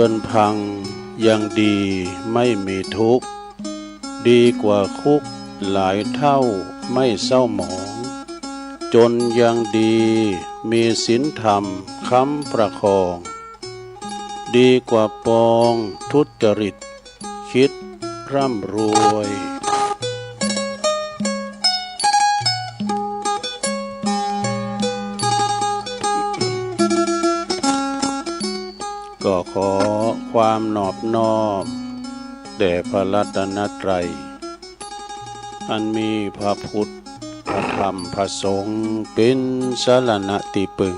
รือนพังยังดีไม่มีทุกข์ดีกว่าคุกหลายเท่าไม่เศร้าหมองจนยังดีมีศีลธรรมค้ำประคองดีกว่าปองทุจริตคิดร่ำรวยก็ขอความนอบน้อมแด่พระรัตนตรัยอันมีพระพุทธพระธรรมพระสงฆ์เป็นสรณะที่พึ่ง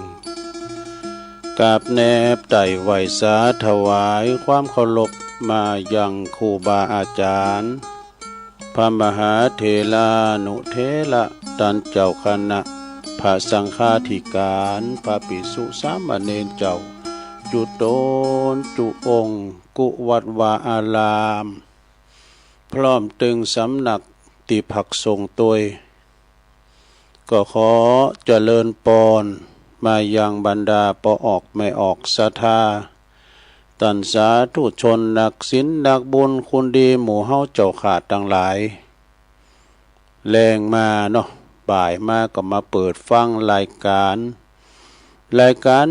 กราบแนบไต่ไหวสาถวายความเคารพมายังครูบาอาจารย์พระมหาเถรานุเถระท่านเจ้าคณะพระสังฆาธิการพระภิกษุสามเณรเจ้าจุโตนจุองค์กุวัดวาอารามพร้อมตึงสำนักติภักทรงตัวยก็ขอเจริญปอนมายังบรรดาปออกไม่ออกศรัทธาตันสาธุชนนักศีลนักบุญคุณดีหมู่เฮาเจ้าขาดทั้งหลายแรงมาเนาะบ่ายมาก็มาเปิดฟังรายการ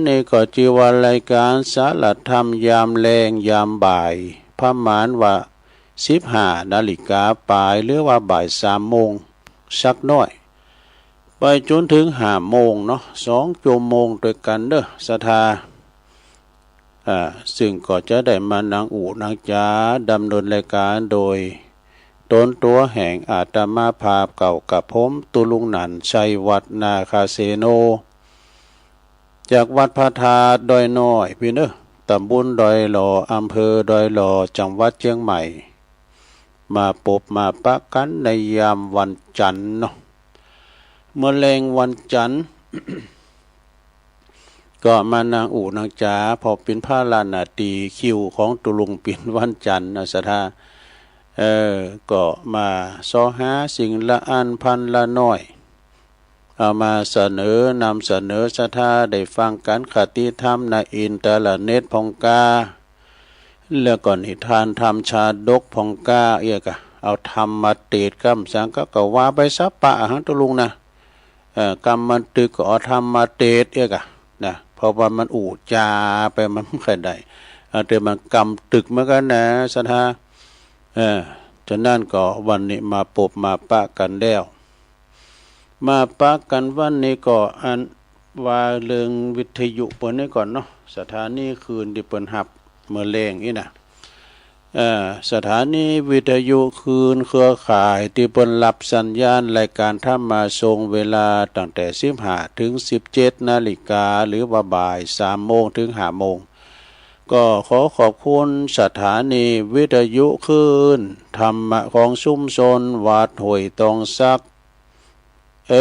นี้ก็ชื่อว่ารายการสารธรรมยามแรงยามบ่ายประมาณว่า15 นาฬิกาปลายหรือว่าบ่าย3 โมงสักน้อยไปจนถึง5 โมงเนาะ2 ชั่วโมงด้วยกันเด้อศรัทธาซึ่งก็จะได้มานั่งอู่นั่งจ้าดำเนินรายการโดยตนตัวแห่งอาตมาภาพเก่ากับผมตุลุงหนันชัยวัดนาคาเซโนจากวัดพระธาตุดอยน้อยพี่เนอะตำบลดอยหล่ออำเภอดอยหล่อจังหวัดเชียงใหม่มาพบมาปะกันในยามวันจันทร์เนาะเมื่อแรงวันจันทร์ ก็มานั่งอู่นางจ๋าพอเป็นผ้าลานาตีคิวของตุลุงปิ่นวันจันทร์นะศรัทธาก็มาซ้อหาสิ่งละอันพันละน้อยเอามาเสนอนำเสนอศรัทธาได้ฟังกันคติธรรมในอินเทอร์เน็ตพองกาแล้วก็นิทานธรรมชาดกพองกาเอาธรรมมาเตดกำสังก็ว่าไปซับปะหังตุลุงนะกรรมมันตึกก็เอาธรรมมาเตดนะเพราะว่ามันอู่จาไปมันไม่ค่อยได้แต่มันกำตึกเหมือนกันนะศรัทธาฉะนั้นก็วันนี้มาพบมาปะกันแล้วมาปะกันวันนี้ก็อันว่าเรื่องวิทยุเปิดนี้ก่อนเนาะสถานีคืนที่เปิดหับเมื่อแรงนี่นะสถานีวิทยุคืนเครือข่ายที่เปิดรับสัญญาณรายการธรรมมาทรงเวลาตั้งแต่15 ถึง 17 นาฬิกาหรือว่าบ่าย3 โมงถึง5 โมงก็ขอขอบคุณสถานีวิทยุคืนธรรมะของชุมชนวัดห้วยตองซัก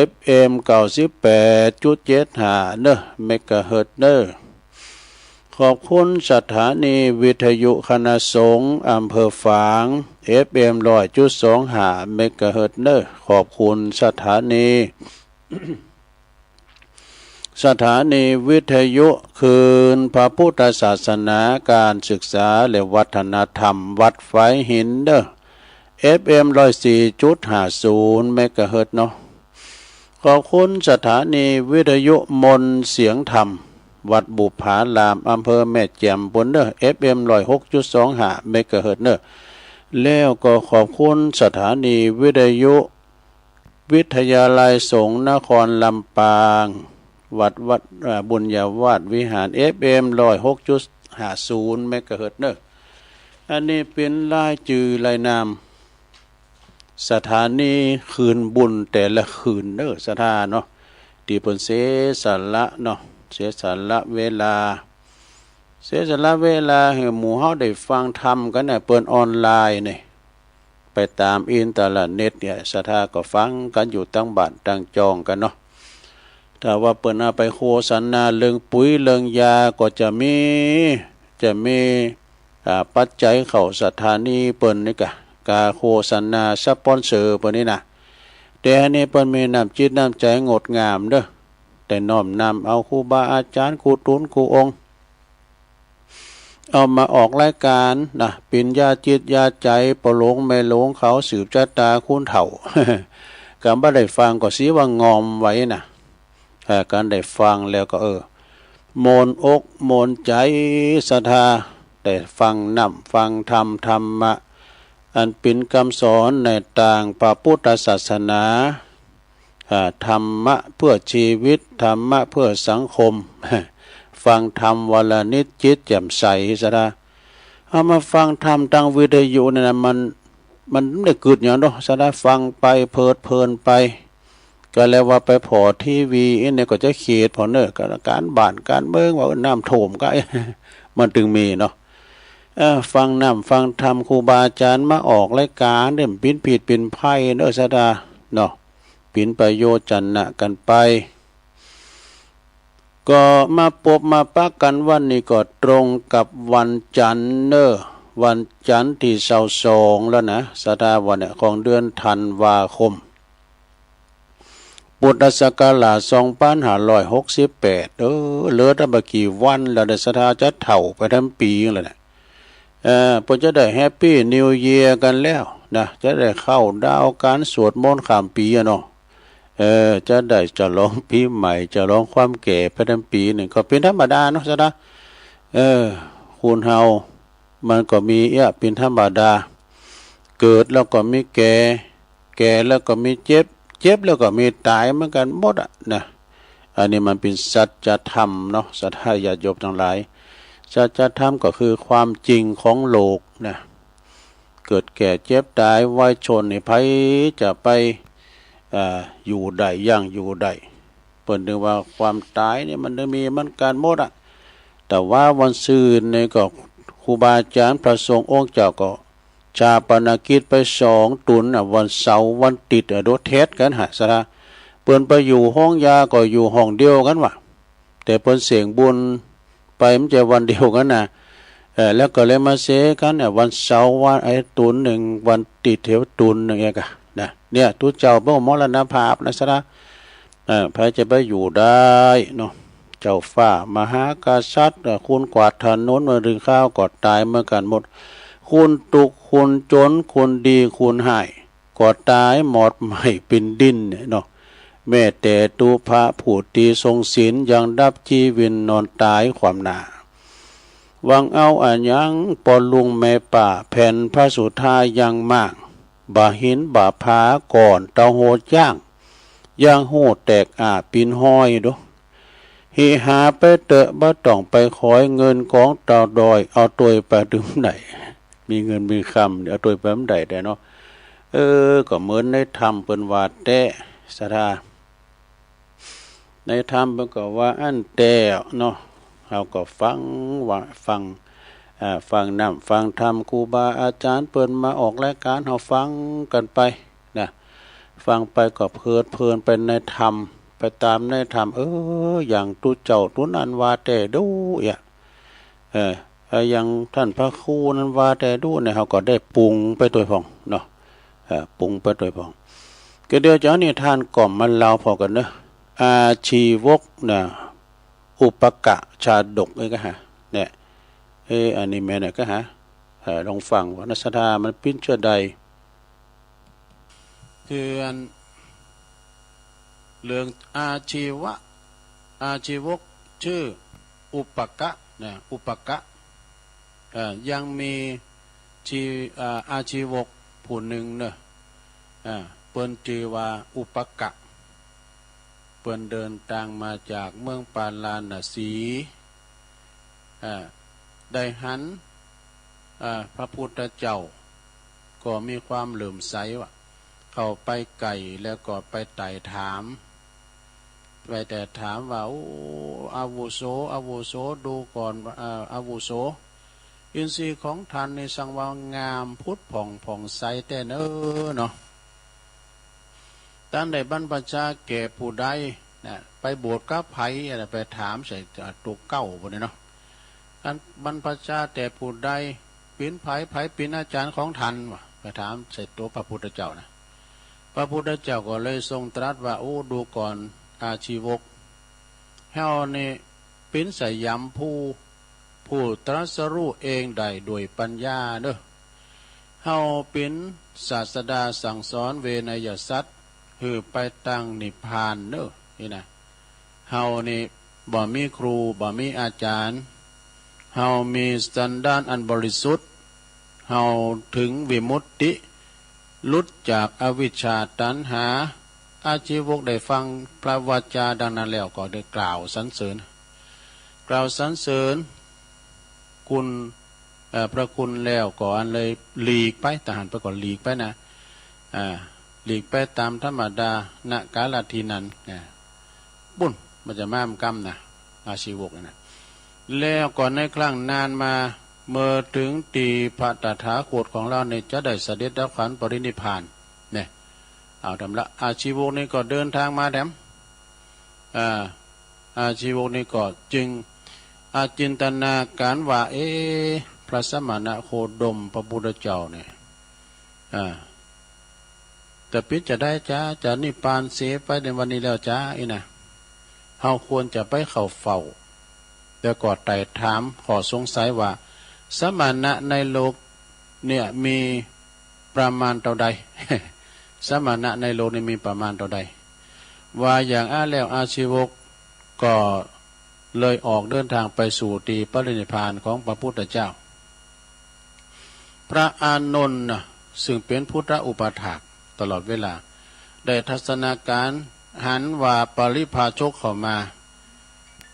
FM 98.75 เนอะเมกะเฮิรตซ์เนอะขอบคุณสถานีวิทยุคณะสงฆ์อำเภอฝาง FM 100.25 เมกะเฮิรตซ์เนอะขอบคุณสถานี สถานีวิทยุคืนพระพุทธศาสนาการศึกษาและวัฒนธรรมวัดไฟหินเนอะ FM 104.50 เมกะเฮิรตซ์เนาะขอบคุณสถานีวิทยุมนเสียงธรรมวัดบุพารามอำเภอแม่แจ่มบนเนอ FM 106.25 เมกะเฮิรตซ์เนอแล้วก็ขอบคุณสถานีวิทยุวิทยาลัยสงฆ์นครลำปางวัดบุญญาวาสวิหาร FM 106.50 เมกะเฮิรตซ์เนออันนี้เป็นรายชื่อรายนามสถานีคืนบุญแต่ละคืนเด้อศรัทธาเนาะที่เพิ่นเสียสละเนาะเสียสละเวลาให้หมู่เฮาได้ฟังธรรมกันน่ะเปิ้นออนไลน์นี่ไปตามอินเทอร์เน็ตเนี่ยศรัทธาก็ฟังกันอยู่ตั้งบ้านตั้งจองกันเนาะถ้าว่าเปิ้นเอาไปโฆษณาเรื่องปุ๋ยเรื่องยาก็จะมีปัจจัยเข้าสถานีเปิ้นนี่กะกาโฆษณาสปอนเซอร์ปนี้นะแต่อันนี้เปิ้นมีน้ำจิตน้ำใจงดงามเด้อแต่น้อมนำเอาครูบาอาจารย์ครูตุนครูองค์ เอามาออกรายการนะปินยาจิตยาใจปหลงไม่หลงเขาสืบชะตาคุณเถ่า การบ่ได้ฟังก็สิว่างอมไว้นะการได้ฟังแล้วก็โมนอกโมนใจศรัทธาได้ฟังนำฟังธรรมธรรมะอันเป็นคำสอนในต่างพระพุทธศาสนาธรรมะเพื่อชีวิตธรรมะเพื่อสังคม ฟังธรรมวันละนิดจิตแจ่มใสซะนะเอามาฟังธรรมทางวิทยุเนี่ยนะมันไม่ได้เกิดอย่างเนาะซะนะฟังไปเพลินไปก็แล้วว่าไปพอทีวีเนี่ยก็จะเขียดพอเนอะการบ้านการเมืองว่าน้ำท่วมก็ มันถึงมีเนาะฟังน้ำฟังธรรมครูบาอาจารย์มาออกรายการเด่มปินผิดปินไพ่เนอะซะนะเนาะปินประโยชน์จันนะกันไปก็มาพบมาปักกันวันนี้ก็ตรงกับวันจันทร์เนอะวันจันทร์ที่22แล้วนะสถาวันของเดือนธันวาคมพุทธศักราช2568เหลือตั้งกี่วันแล้วสถาจะเถ่าไปทั้งปีแล้วนะพอจะได้แฮปปี้นิวเยียร์กันแล้วนะจะได้เข้าดาวการสวดมนต์ข้ามปีเนาะจะได้จะร้องปีใหม่จะร้องความแก่ประจำปีหนึ่งก็เป็นธรรมดาเนาะจ๊ะนะคุณเฮามันก็มีเป็นธรรมดาเกิดแล้วก็มีแก่แล้วก็มีเจ็บแล้วก็มีตายเหมือนกันหมดอ่ะนะอันนี้มันเป็นสัจธรรมเนาะสัทธาญาติโยมทั้งหลายสัจธรรมก็คือความจริงของโลกนะเกิดแก่เจ็บตายวัยชนนี่ไผจะไปอยู่ได้ย่างอยู่ได้เปิดถึงว่าความตายเนี่ยมันจะมีมันการหมดอ่ะแต่ว่าวันซื่อเนี่ยก็ครูบาอาจารย์พระสงฆ์องค์เจ้าก็ชาปนกิจไป2 ตุนวันเสาร์วันติดโดดเทศกันหะสระเปิ้นไปอยู่ห้องยาก็อยู่ห้องเดียวกันว่ะแต่เปิ้นเสียงบุญไปมันจะวันเดียวกันนะแล้วก็เลยมาเสกันวันเสาร์วันตุน1วันติดเทวตุน1กะนะเนี่ยทุเจ้าเบิ่งมรณภาพนะสระพระจะไปอยู่ได้เนาะเจ้าฟ้ามหากษัตริย์คุณกวาดถนนมาดึงข้าวกอดตายเมื่อกันหมดคุณตุกคุณจนคุณดีคุณหายกอดตายหมดใหม่เป็นดินเนาะแม่แต่ตูพระผู้ตีทรงศีลยังดับชีวินนอนตายความหนาวังเอาอันยังปอลุงแม่ป่าแผ่นพระสุธายังมากบ่าหินบ่าผาก่อนเตาโหดย่างโหดแตกปินห้อยดูหิหาไปเตอะบ่ต้องไปขอยเงินของเต่าดอยเอาตัวไปถึงไหนมีเงินมีคำเดี๋ยวเอาตัวไปมันได้เนาะก็เหมือนในธรรมเปิ้นว่าแต้สถาในธรรมเปิ้นก็ว่าอันแต้เนาะเราก็ฟังนำฟังธรรมครูบาอาจารย์เปิ้นมาออกรายการเฮาฟังกันไปนะฟังไปก็เพลินไปในธรรมไปตามในธรรมอย่างตุเจ้าตุนันว่าแต่ดูอย่างท่านพระครูนั้นว่าแต่ดูเนี่ยเขาก็ได้ปรุงไปตัวพองเนาะปรุงไปตัวพองก็เดี๋ยวเจ้านี่ท่านกล่อมมันเล่าพอกันเนาะอาชีวกนะอุปกะชาดกก็ฮะเนี่ยอันนี้แม่เนี่ยก็ฮะลองฟังว่านัสธามันปิ้นเชื่อใดคือเรื่องอาชีวกชื่ออุปกะนะอุปกะยังมีอาชีวกผู้หนึ่งเนอะเปิ้นชื่อว่าอุปกะเปิ้นเดินทางมาจากเมืองปาลาณสีได้หันพระพุทธเจ้าก็มีความเหลื่อมใสว่าเข้าไปไก่แล้วก็ไปไต่ถามไปแต่ถามว่าอาวุโสดูก่อนอาวุโสอินทรีย์ของท่านในสังวางามพุทธผ่องใสแต่เนาะท่านได้บรรพชาแก่ผู้ใดนะไปบวชกับไผอะไรไปถามใส่ตัวเก้าพวกนี้เนาะท่านบรรพชาแต่ผู้ใดปิ่นไผปิ่นอาจารย์ของท่านวะไปถามใส่ตัวพระพุทธเจ้านะพระพุทธเจ้าก็เลยทรงตรัสว่าดูก่อนอาชีวกเฮานี่ปิ่นสยามผู้ ผู้ตรัสรู้เองได้โดยปัญญาเด้อเฮาเป็นศาสดาสั่งสอนเวนยสัตว์คือไปตั้งนิพพานเด้อนี่นะเฮานี่บ่มีครูบ่มีอาจารย์เฮามีสันดานอันบริสุทธิ์เฮาถึงวิมุตติหลุดจากอวิชชาตัณหาอาชีวกได้ฟังพระวาจาดังนั้นแล้วก็ได้กล่าวสรรเสริญคุณพระคุณแล้วก่อนเลยหลีกไปทหารไปก่อนหลีกไปนะหลีกไปตามธรรมดาณกาลทีนั้นบุญมันจะมามกรรมนะอาชีวกนะแล้วก่อนในครั้งนานมาเมื่อถึงตีพระตถาคตของเราเนี่ยจะได้เสด็จดับขันปรินิพพานเนี่ยเอาทำละอาชีวกนี่ก็เดินทางมาแถมอาชีวกนี่ก็จึงอาจินตนาการว่าพระสมณะโคดมพระพุทธเจ้าเนี่ยแต่พิจะได้จ้าจะนิพพานเสียไปในวันนี้แล้วจ้านะเฮาควรจะไปเข้าเฝ้าแต่ก็ไต่ถามขอสงสัยว่าสมณะในโลกเนี่ยมีประมาณเท่าใด สมณะในโลกนี้มีประมาณเท่าใดว่าอย่างแล้วอาชีวกก็เลยออกเดินทางไปสู่ตีปรินิพพานของพระพุทธเจ้าพระอานนท์ซึ่งเป็นพุทธอุปถากตลอดเวลาได้ทัศนาการหันว่าปริภาชกเข้ามา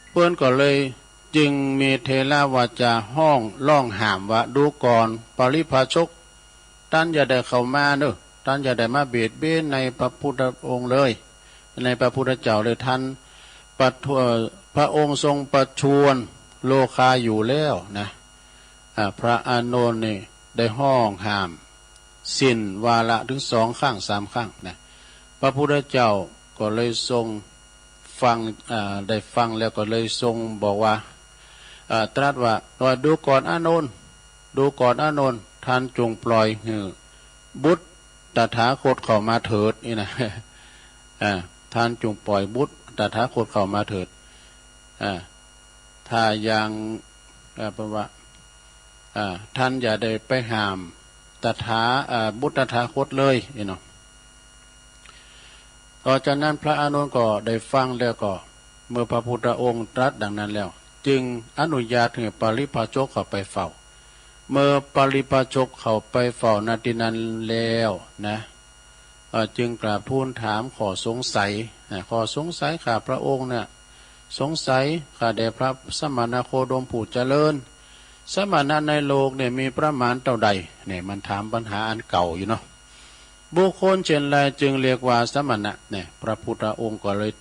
เพื่อนก็เลยจึงมีเทระวาจาห้องล่องหามว่าดูก่อนปริภาชกท่านอย่าได้เข้ามาเนอะท่านอย่าได้มาเบียดเบียนในพระพุทธองค์เลยในพระพุทธเจ้าเลยท่านพระองค์ทรงประชวรโลคาอยู่แล้วนะพระอานนท์นี่ได้ห้องห้ามสิ้นวาระถึง2 ครั้ง 3 ครั้งนะพระพุทธเจ้าก็เลยทรงฟังได้ฟังแล้วก็เลยทรงบอกว่าตรัสว่าดูก่อนอานนท์ดูก่อนอานนท์ท่านจงปล่อยบุตรตถาคตเข้ามาเถิดนี่นะท่านจงปล่อยบุตรตถาคตเข้ามาเถิดถ้ายังแปลว่าท่านอย่าได้ไปห้ามบุตรตถาคตเลยเนาะต่อจากนั้นพระอานนท์ก็ได้ฟังแล้วก็เมื่อพระพุทธองค์ตรัสดังนั้นแล้วจึงอนุญาตให้ปริภาชกเข้าไปเฝ้าเมื่อปริภาชกเข้าไปเฝ้านาทีนั้นแล้วนะจึงกราบทูลถามข้อสงสัยข้าพระองค์เนี่ยสงสัยข้าแด่พระสมณโคดมผู้เจริญสมณะในโลกเนี่ยมีประมาณเท่าใดเนี่ยมันถามปัญหาอันเก่าอยู่เนาะบุคคลเช่นไรจึงเรียกว่าสมณะเนี่ยพระพุทธองค์ก็เลย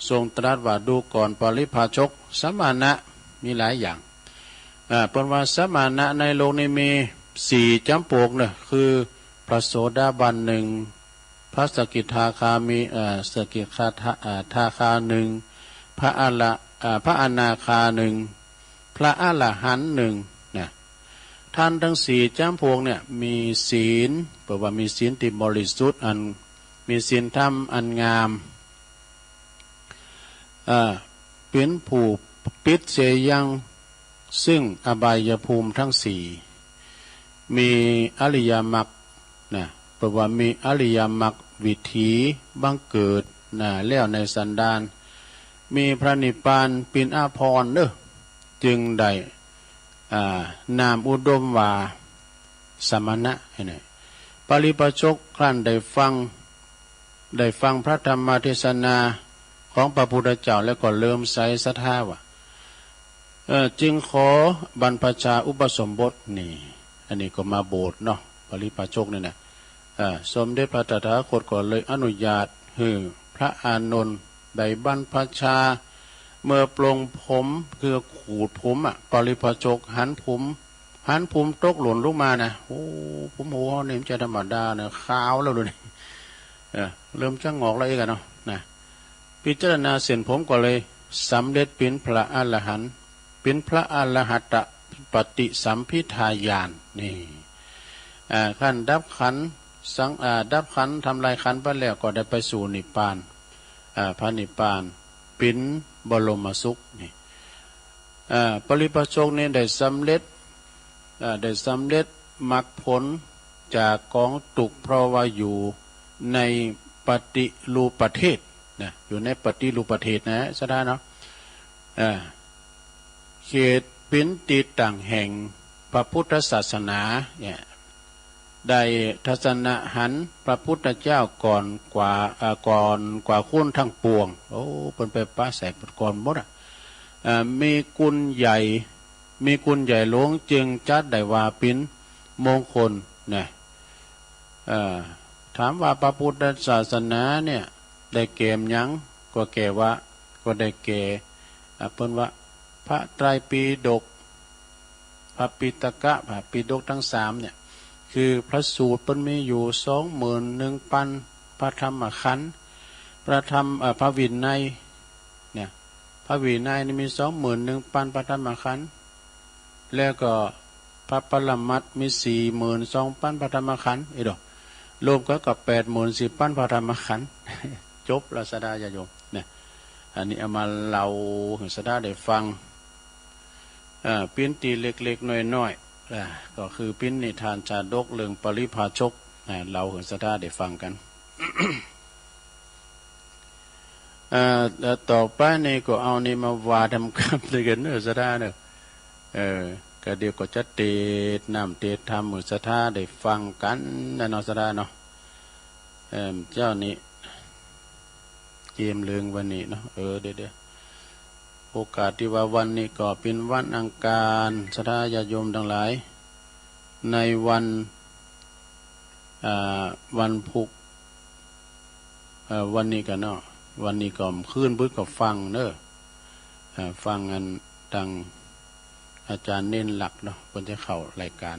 ทรงตรัสว่าดูก่อนปริภาชกสมณะมีหลายอย่างเป็นว่าสมณะในโลกนี้มี4 จำพวกเนี่ยคือพระโสดาบัน1พระสกิทาคามีสกิทาคา1พระอนาคา1พระอรหันต์1นะท่านทั้ง4 จำพวกเนี่ยมีศีลแปลว่ามีศีลที่บริสุทธิ์มีศีลธรรมอันงามเป็นผู้ปิดเสยยังซึ่งอบายภูมิทั้ง4มีอริยมรรคนะแปลว่ามีอริยมรรควิถีบังเกิดแล้วในสันดานมีพระนิพพานปินอาภรณ์จึงได้นามอุดมว่าสมณะนี่ปริภาชกครั้นได้ฟังพระธรรมเทศนาของพระพุทธเจ้าแล้วก็เริ่มใส่ศรัทธาว่าจึงขอบรรพชาอุปสมบทนี่อันนี้ก็มาโบสถ์เนาะปริภาชกนี่นะสมเด็จพระตถาคตก็เลยอนุญาตให้พระอานนท์ได้บรรพชาเมื่อปลงผมคือขูดผมปริภาชกหันผมตกหล่นลงมานะโอ้ผมหัวเนี่ยจะธรรมดาเนี่ยขาวแล้วเลยเริ่มจะงอกแล้วอีกเนาะนะพิจารณาเส้นผมก็เลยสำเร็จเป็นพระอรหันต์เป็นพระอรหัตปฏิสัมภิทาญาณนี่ขั้นดับขันทำลายขันไปแล้วก็ได้ไปสู่นิพพานพระนิพพานเป็นบรมสุขนี่ ปริพาชกนี่ได้สำเร็จมรรคผลจากกองตุกเพราะว่าอยู่ในปฏิรูปประเทศนะอยู่ในปฏิรูปประเทศนะสดาเนาะเขตเป็นติดต่างแห่งพระพุทธศาสนาเนี่ยได้ทัศนะหันพระพุทธเจ้าก่อนกว่าคุณทั้งปวงโอ้เป็นไปป้าแสกก่อนหมดมีกุญใหญ่หลวงจึงจัดได้ว่าเป็นมงคลนะถามว่าพระพุทธศาสนาเนี่ยได้เกมยังก็แก่ว่าก็ได้แก่เพิ่นว่าพระไตรปิฎกพระปิฎกะพระปิฎกทั้งสามเนี่ยคือพระสูตรเพิ่นมีอยู่21,000พระธรรมขันธ์พระวินัยเนี่ยพระวินัยนี่มี21,000พระธรรมขันธ์แล้วก็พระปรมัตถ์มี42,000พระธรรมขันธ์อีดอกรวมกับ84,000พระธรรมขันธ์จบแล้วสดาญาโยมเนี่ยอันนี้เอามาเล่าให้สดาได้ฟังปิ้นตีเล็กๆน้อยๆก็คือปิ้นนิทานชาดกเรื่องปริพาชกเราให้สดาได้ฟังกัน ต่อไปนี่ก็เอานี่มาว่าทำคำด้วยกันเนอะสดาเนอะก็เดี๋ยวก็จะเตดน้ำเตดทำมือสดาได้ฟังกันนะเนาะสดาเนาะเจ้านี่เกมเลืองวันนี้เนาะเดี๋ยวโอกาสที่ว่าวันนี้ก็เป็นวันอังคารสดาญาโยมทั้งหลายในวันพุธวันนี้กันเนาะวันนี้ก็ขึ้นบึ้ดก็ฟังเนอะฟังกันดังอาจารย์เน้นหลักเนาะคนจะเข้ารายการ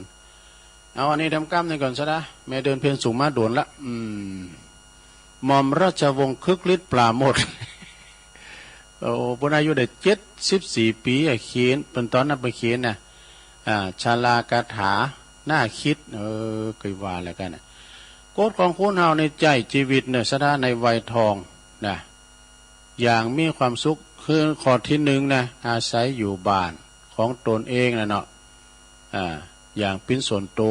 เอาอันนี้ทำกล้ามในก่อนซะนะแม่เดินเพียงสูงมาโดนละหม่อมราชวงศ์คึกฤทธิ์ปราโมทย์โอ้ปนอายุได้74 ปีเขียนเป็นตอนนั้นไปเขียนนะชาลากถาหน้าคิดเคยว่าแล้วกันนะกฎของคุณเฮาในใจชีวิตเนี่ยสดาในวัยทองนะอย่างมีความสุขคือข้อที่1นะอาศัยอยู่บ้านของตนเองนะเนาะอย่างเป็นส่วนโต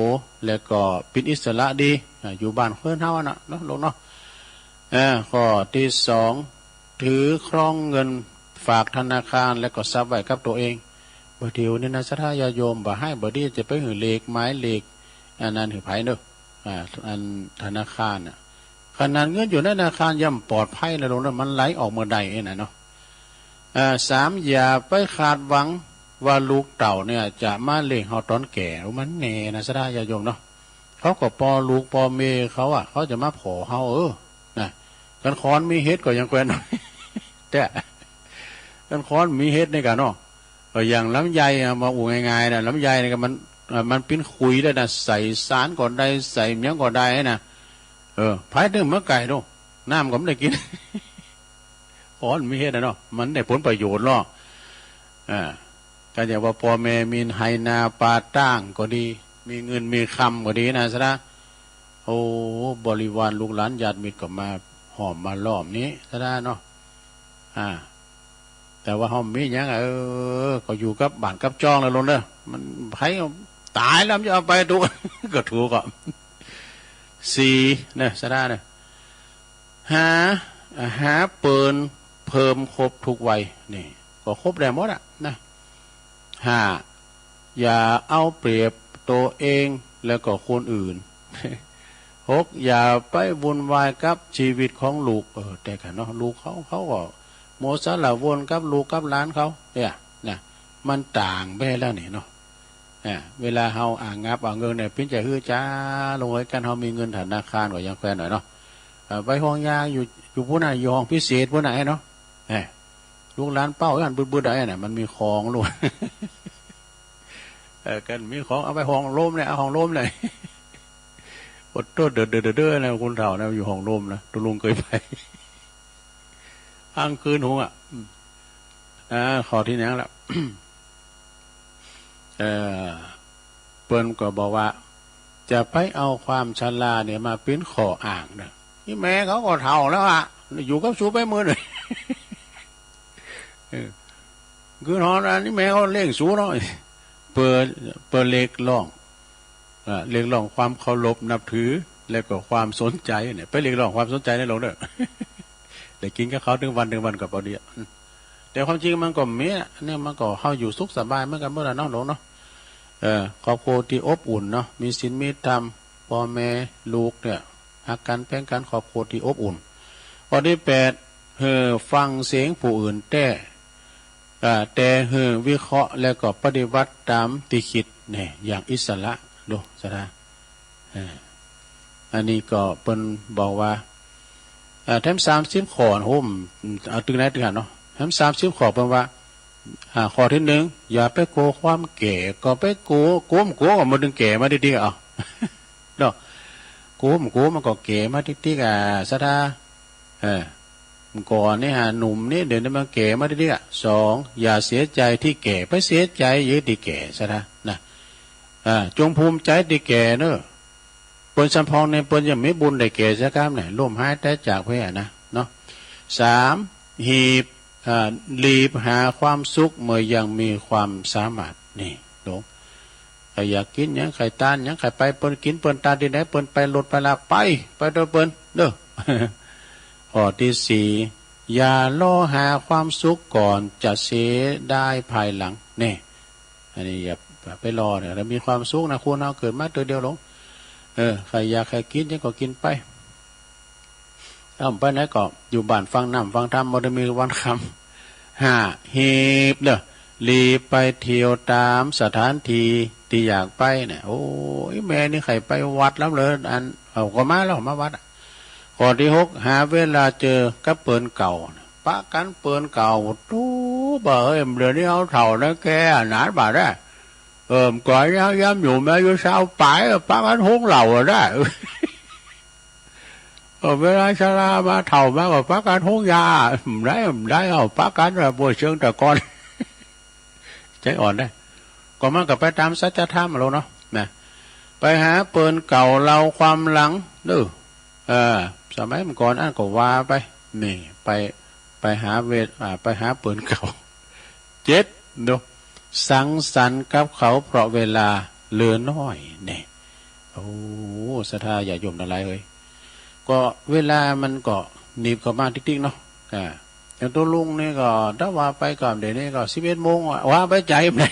แล้วก็เป็นอิสระดีอยู่บ้านเพื่อนเฮานะเนาะลงเนาะข้อที่2ถือครองเงินฝากธนาคารแล้วก็ทรัพย์ไว้กับตัวเองบ่เดียวนี่นะสัทธายาโยมบ่ให้บ่ดีจะไปหือเลขไม้เลขอันนั้นหือไผเด้ออันธนาคารน่ะขนาดเงินอยู่ในธนาคารย่ำปลอดภัยแล้วลงนั้นมันไหลออกเมื่อใดน่ะเนาะ3อย่าไปขาดหวังว่าลูกเต่าเนี่ยจะมาเลี้ยงเฮาตอนแก่มันแน่นะสัทธายาโยมเนาะเขาก็ปอลูกปอเมเขาเขาจะมาขอเฮานะกันค้อนมีเฮ็ดก็ยังแควนแต่กันค้อนมีเฮ็ดในกันเนาะอย่างลำไยมาอู่ง่ายๆนะลำไยเนี่ยมันเป็นขุยได้นะใส่สารก่อนได้ใส่เมียงก่อนได้นะพายถึงเมื่อไก่ดูน้ำก็ไม่ได้กินค้อนมีเฮ็ดนะเนาะมันได้ผลประโยชน์หรอกก็อย่างว่าพ่อแม่มีไฮนาปาตั้งก็ดีมีเงินมีคำก็ดีนะซะนะโอ้บริวารลูกหลานญาติมิตรก็มาหอมมาล้อมนี้ซะนะเนาะแต่ว่าหอมมีอย่างก็อยู่กับบ้านกับจองแล้วลงเด้อมันไผตายแล้วมันจะเอาไปถูก ก็ถูกก็4เนี่ยซะนะเนี่ยหาเปิลเพิ่มครบทุกวัยนี่ก็ครบได้หมดนะ5อย่าเอาเปรียบตัวเองแล้วก็คนอื่น 6อย่าไปวุ่นวายกับชีวิตของลูกแต่กันเนาะลูกเขาก็โมสาละวนกับลูกกับหลานเขาเนี่ยนะมันต่างไปแล้วนี่เนาะเวลาเฮางับเงินเนี่ยพิ้นจะฮื้อจ้าลงไว้กันเฮามีเงินธนาคารกว่ายังแฟนหน่อยเนาะไปห้องยาอยู่ผู้ไหนอยู่ห้องพิเศษผู้ไหนเนาะลูกหลานเป้ากันบึ้ดๆได้น่ะมันมีของลูก กันมีของเอาไปห้องโล่มเนี่ยเอาห้องโล่มเลยอดตัวเด้อนะคุณเฒ่านะอยู่ห้องโล่มนะตุลุงเคยไปอ้างคืนหงขอที่นี้แล้ว เปิ้นก็บอกว่าจะไปเอาความชราเนี่ยมาเป็นข้ออ้างนะนี่แม่เขาก็เฒ่าแล้วอยู่กับสูไปมือหน่อย คือนอนอันนี้แม่เขาเล่งสูงเนาะเปิดเล็กล่องเรียกร้องความเคารพนับถือแล้วก็ความสนใจเนี่ยไปเรียกร้องความสนใจในหลวงเด้อ ได้กินกับเขาถึงวันกับพอดีแต่ความจริงมันก็เมียเนี่ยมันก็เข้าอยู่สุขสบายเหมือนกันเมื่อไหร่น้องหลวงเนาะครอบครัวที่อบอุ่นเนาะมีศีลมีธรรมพ่อแม่ลูกเนี่ยอาการแพ่งการครอบครัวที่อบอุ่นข้อที่8ฟังเสียงผู้อื่นแต่วิเคราะห์แล้วก็ปฏิบัติตามที่คิดเนี่ยอย่างอิสระดูสถาอันนี้ก็เป็นบอกว่าแถม30 ข้อโหมเอาตึงไหนตึงหันเนาะแถม30 ข้อเป็นว่าข้อที่ 1อย่าไปโกความแก่ก็ไปโกก็มาดึงแก่มาดิๆเอาเนาะโกมันก็แก่มาดิๆสถาก่อนนี่หนุ่มนี่เดี๋ยวนี้มันแก่มาดิๆ2อย่าเสียใจที่แก่ไปเสียใจเยอะที่แก่สถานะจงภูมิใจที่แก่เนอะปนสัมพองในปนยังไม่บุญได้แก่สักครั้งเนี่ยร่วมหายแต่จากเพื่อนะเนาะ3รีบหาความสุขเมื่อยังมีความสามารถนี่หลวงใครอยากกินยังใครตานยังใครไปเปิ้นกินเปิ้นตานที่ไหนเปิ้นไปรถไปลาไปโดยเปิ้นเด้อ ข้อที่4อย่ารอหาความสุขก่อนจะเสียได้ภายหลังนี่อันนี้อย่าไปรอเนี่ยเรามีความสุขนะคุณเอาเกิดมาตัวเดียวหลงใครอยากใครกินยังก็กินไปไปไหนก็อยู่บ้านฟังน้ำฟังธรรมบ่ได้มีวันคำ5หีบเด้อรีบไปเที่ยวตามสถานที่ที่อยากไปเนี่ยโอ้ยแม่นี่ใครไปวัดแล้วเลยอันก็มาแล้วมาวัดข้อที่6หาเวลาเจอกับเปิ่นเก่าปะกันเปิ่นเก่าตู้บ่เอ็มเดี๋ยวนี้เอาเท่านะแกหนาบ่ได้ก่อนย้ำอยู่แม่อยู่เช้าไปปะกันหงเหล่าได้เวลาชรามาเท่ามากับปะกันหงยาได้เอาปะกันแบบบัวเชิงแต่ก่อนใจอ่อนได้ก็มันกับไปตามสัจธรรมเราเนาะนะไปหาเปิ่นเก่าเราความหลังดื้อสมัยมันก่อนอันก็ว่าไปนี่ไปหาไปหาเปิ่นเก่า7ดูสังสรรค์กับเขาเพราะเวลาเหลือน้อยเนี่ยโอ้ศรัทธาอย่าโยมอะไรเลยก็เวลามันก็หนีบเข้ามาติ๊กๆเนาะอย่างตัวลุงนี่ก็ถ้าว่าไปก่อนเดี๋ยวนี้ก็11 โมงว่าไปใจไหน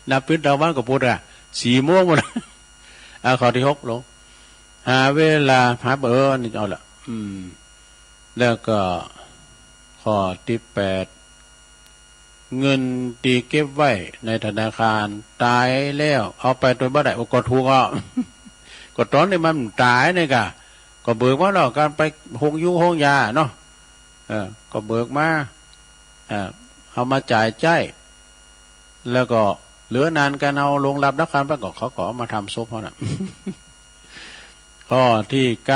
นับเป็นตะวันก็พูด4 โมงหมดข้อที่6ลงหาเวลาหาเบอร์นี่เอาละแล้วก็ข้อที่8เงินตีเก็บไว้ในธนาคารตายแล้วเอาไปตัวบ่ได้ก็ถูกก็ตอนนี้มันตายนี่ก็เบิกมาแล้วการไปห้องยาเนาะก็เบิกมาเอามาจ่ายใจแล้วก็เหลือนานกันเอาลงรับนักการประกอบเขาก็มาทำซุปเขาน่ะ ข้อที่9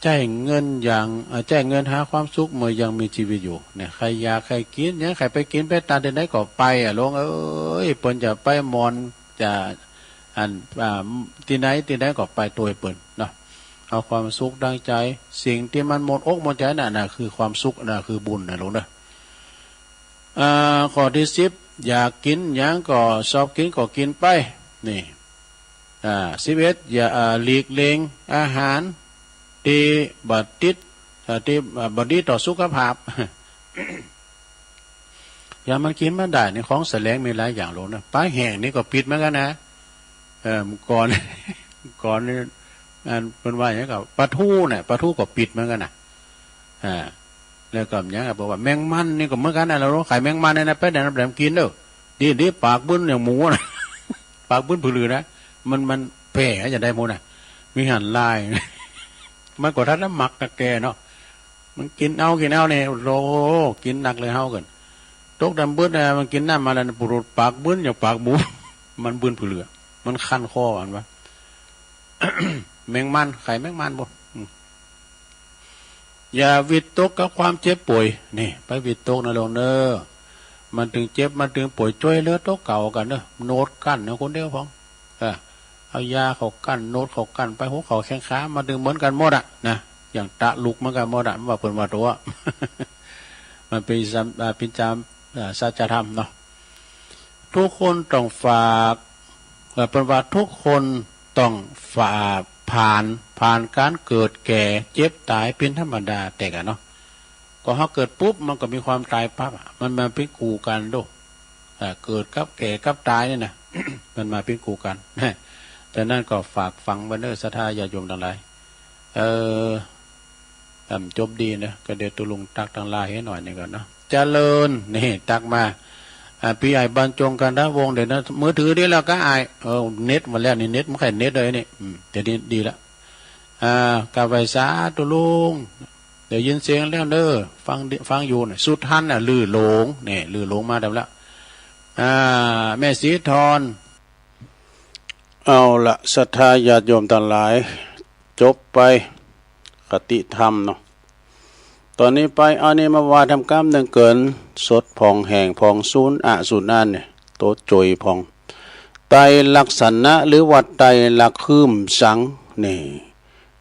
แจ้งเงินหาความสุขเมื่อยังมีชีวิตอยู่เนี่ยใครอยากใครกินเนี่ยใครไปกินไปตาเดินได้ก็ไปลงเปิ้นจะไปมอนจะที่ไหนก็ไปตัวเปิ้นเนาะเอาความสุขดังใจสิ่งที่มันหมดอกหมดใจน่ะคือความสุขน่ะคือบุญนะลงเด้อข้อที่10อยากกินหยังก็ชอบกินก็กินไปนี่11อย่าหลีกเลี่ยงอาหารที่บดีต่อสุขภาพ อย่ามันกินมาได้ในของแสลงมีหลายอย่างลงนะปลาแห้งนี่ก็ปิดเหมือนกันนะก่อน นี่เป็นว่าอย่างนี้กับปลาทูเนี่ยปลาทูก็ปิดเหมือนกันนะแล้วก็อย่างนี้บอกว่าแมงมันนี่ก็เหมือนกันนะเราขายแมงมันเนี่ยนะไปไหนน้ำแดงกินเด้อดีปากบึ้นอย่างหมูนะ ปากบึ้นผือนะมันแผ่จะได้หมดนะมีหันลาย มันก็ทัดน้ำหมักตะแกเนาะมันกินเอาเนี่ยโลกินหนักเลยเฮากันตกดำบึ้นนะมันกินน้ำมาแล้วปุรุษปากบึ้นอย่างปากหมู มันบึ้นผือมันคันคออันวะ แมงมันไข่แมงมันบ่อย่าวิตกกับความเจ็บป่วยนี่ไปวิตกนะลงเนอมันถึงเจ็บมันถึงป่วยช่วยเลือดโตเก่ากันเนอะโนดกั้นเนี่ยคนเดียวพ้องเอายาเขากั้นโนดเขากั้นไปหัวเขาแข้งขามาดึงเหมือนกันหมดนะอย่างตะลุกเหมือนกันหมดมันว่าเปิดมาตัว มันเป็นสัจธรรมเนาะทุกคนต้องฝากเป็นว่าทุกคนต้องฝ่าผ่านการเกิดแก่เจ็บตายเป็นธรรมดาแต่กันเนาะก็เขาเกิดปุ๊บมันก็มีความตายปั๊บมันมาเป็นกูกันดูเกิดกับแก่กับตายเนี่ยนะ มันมาเป็นกูกัน แต่นั่นก็ฝากฟังบันเดอร์ศรัทธาญาติโยมทั้งหลายจบดีนะก็เดี๋ยวตุลุงตักทั้งหลายให้หน่อยนี่ก่อนเนาะเจริญนี่ตักมาพี่ใหญ่บรรจงกันนะวงเดี๋ยวนะมือถือได้แล้วก็อายเน็ตมาแล้วนี่เน็ตมันแค่เน็ตเลยนี่เดี๋ยวนี้ดีละกาไฟสาตุลุงเดี๋ยวยินเสียงแล้วเด้อฟังอยู่นะสุดท่านน่ะลือหลงเนี่ยลือหลงมาแล้วละแม่สีทรเอาละศรัทธาญาติโยมทั้งหลายจบไปคติธรรมเนาะตอนนี้ไปเอานี่มาว่าทำกรรมหนึ่งเกินสดพองแห่งพองศูนย์ศูนย์นั่นเนี่ยโตโจยพองไตลักษณะหรือวัดไตลักคืมสังนี่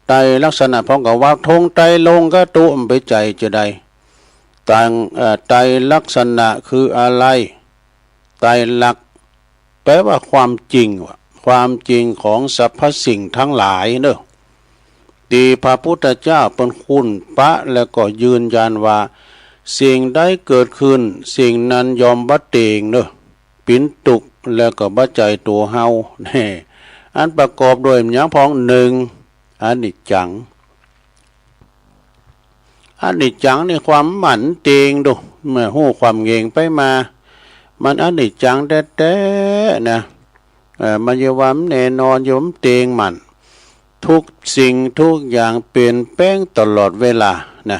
ไตลักษณะพองกับว่าทงไตลงก็ตุ้มไปใจจะได้ต่างไตลักษณะคืออะไรไตลักแปลว่าความจริงความจริงของสรรพสิ่งทั้งหลายเนอะที่พระพุทธเจ้าเป็นคุณปะแล้วก็ยืนยันว่าสิ่งใดเกิดขึ้นสิ่งนั้นยอมบัดเตงเนอะปิ่นตุกแล้วก็บัดใจตัวเฮาแน่อันประกอบโดยอย่างพ้องหนึ่งอนิจจังอนิจจังในความหมั่นเตงดูเมื่อหู้ความเงงไปมามันอนิจจังแท้ๆนะมันยาวมแน่นอนยมเตงมันทุกสิ่งทุกอย่างเปลี่ยนแปลงตลอดเวลานะ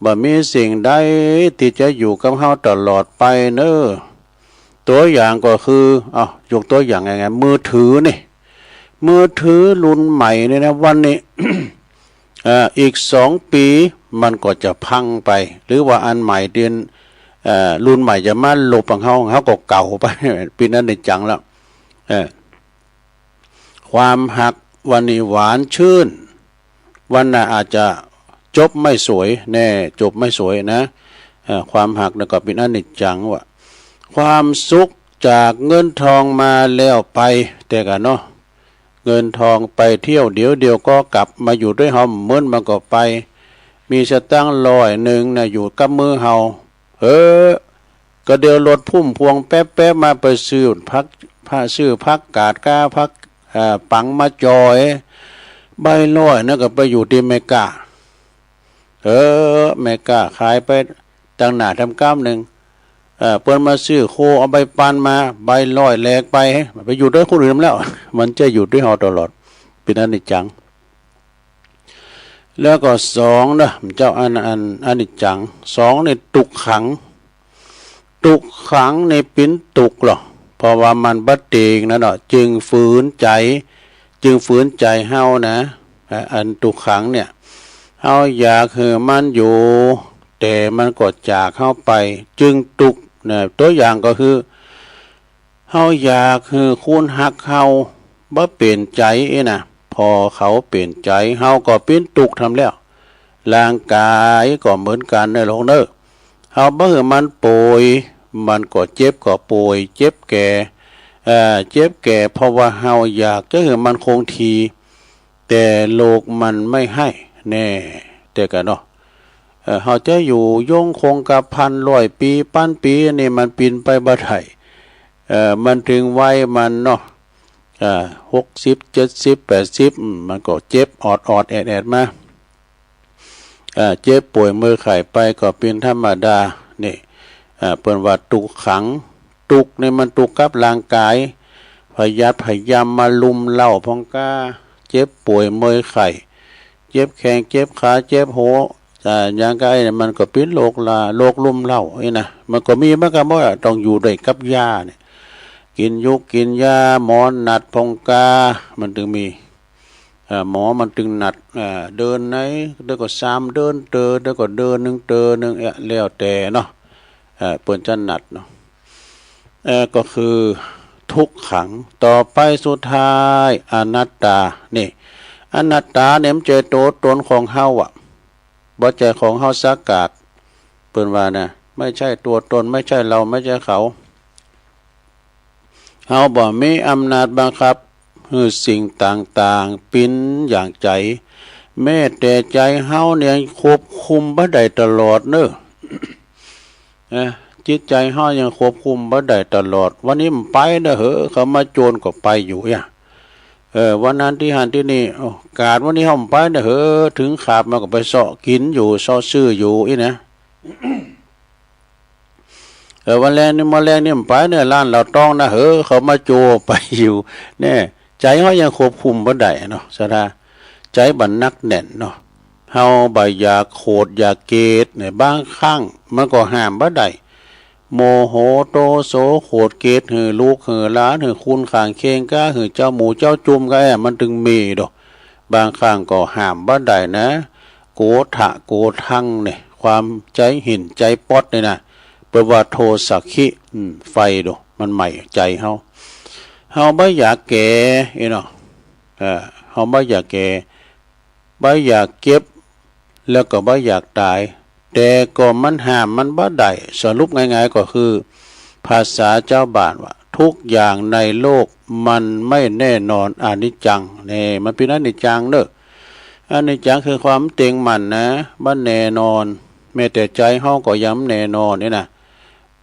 บ่มีสิ่งใดที่จะอยู่กับเฮาตลอดไปเนอะตัวอย่างก็คือยกตัวอย่างไงมือถือนี่มือถือรุ่นใหม่นี่นะวันนี้ อีก2 ปีมันก็จะพังไปหรือว่าอันใหม่เดือนรุ่นใหม่จะมาลบของเขาก็เก่าไปปีนั้นได้จังแล้วความหักวันนี้หวานชื่นวันน่ะอาจจะจบไม่สวยแน่จบไม่สวยนะความหักนั่นก็เป็นอนิจจังว่ะความสุขจากเงินทองมาแล้วไปแต่กันเนาะเงินทองไปเที่ยวเดี๋ยวก็กลับมาอยู่ด้วยเฮาเหมือนมันก็ไปมีสตังค์100นะอยู่กับมือเฮาก็เดี๋ยวรถพุ่มพวงแป๊บมาไปซื้อพักกาดก้าพักปังมาจอยใบ100นั่นก็ไปอยู่ที่เมกาเมกาขายไปตั้งหน้าทำกรรมหนึ่งเปิ้นมาซื้อโคเอาใบปานมาใบ100แลกไปอยู่ด้วยคนอื่นแล้วมันจะอยู่ด้วยเฮาตลอดเป็นอนิจจังแล้วก็2นะเจ้าอนิจจัง2นี่ตุกขังในปิ้นตุกหรอเพราะว่ามันบัดเตงนะเนาะจึงฝืนใจเฮานะอันตุกขังเนี่ยเฮาอยากคือมันอยู่แต่มันก็จากเฮาไปจึงตุกนะตัวอย่างก็คือเฮาอยากคือคุณฮักเฮาบ่เปลี่ยนใจนะพอเขาเปลี่ยนใจเฮาก็เป็นตุกทำแล้วร่างกายก็เหมือนกันในโลกเด้อเฮาบ่คือมันป่วยมันก็เจ็บก็ป่วยเจ็บแก่เพราะว่าเฮาอยากจะให้มันคงทีแต่โลกมันไม่ให้แน่แต่กันเนาะเฮาจะอยู่ยงคงกับ1,100 ปี1,000 ปีนี่มันปีนไปบ่ได้มันถึงวัยมันเนาะ60 70 80มันก็เจ็บออดแอดมาเจ็บป่วยมือไข้ไปก็เป็นธรรมดานี่เปิ้นว่าตุกขังตุกนี่มันตุกกับร่างกายพยายามมาลุมเล่าพองกาเจ็บป่วยมือไข้เจ็บแข้งเจ็บขาเจ็บหัวอย่างกายเนี่ยมันก็เป็นโรคลุมเล่านะมันก็มีมันก็บ่ต้องอยู่ด้วยกับยาเนี่ยกินยาหมอนัดพองกามันถึงมีหมอมันถึงนัดเดินไหนเดี๋ยวก็3เดินเดี๋ยวก็เดิน1แล้วแต่เนาะเปิ้นจะนัดเนาะก็คือทุกขังต่อไปสุดท้ายอนัตตานี่อนัตตาเนี่ยมันเจอตัวตนของเฮาบ่ใจของเฮาสักกาก เปิ้นว่านะไม่ใช่ตัวตนไม่ใช่เราไม่ใช่เขาเฮาบ่มีอำนาจบังคับให้สิ่งต่างๆปิ้นอย่างใจแม้แต่ใจเฮาเนี่ยควบคุมบ่ได้ตลอดเนอะจิตใจเฮายังควบคุมบ่ได้ตลอดวันนี้มันไปเด้อเหอะเขามาโจรก็ไปอยู่อ่ะวันนั้นที่หันที่นี่กาดวันนี้เฮาไปเด้อเหอะถึงขาบมาก็ไปเสาะกินอยู่เสาะซื้ออยู่อีนะวันแรกนี่มาแรกนี่มันไปเนี่ยร้านเราต้องนะเหอะเขามาโจไปอยู่เนี่ยใจเฮายังควบคุมบ่ได้เนาะสะดาใจบันนักแน่นเนาะเฮาบ่อยากโคดอยากเกตเนี่ยบางครั้งมันก็ห้ามบ่ได้โมโหโตโสโคดเกตหือลูกหือหลานหือคุณข้างเคียงก้าหือเจ้าหมูเจ้าจุ่มก็มันถึงมีดอกบางครั้งก็ห้ามบ่ได้นะโกทะโกทังเนี่ยความใจหินใจป๊อดเนี่ยนะเปิดว่าโทสักขิไฟดอกมันใหม่ใจเฮาบ่อยากแก่เนาะเฮาบ่อยากแก่บ่อยากเก็บแล้วก็บ่อยากตายแต่ก็มันห้ามมันบ่ได้สรุปง่ายๆก็คือภาษาเจ้าบ้านว่าทุกอย่างในโลกมันไม่แน่นอนอนิจจังนี่มันเป็นอนิจจังเด้ออนิจจังคือความเต็งมั่นนะบ่แน่นอนแม้แต่ใจเฮาก็ย้ำแน่นอนนี่นะ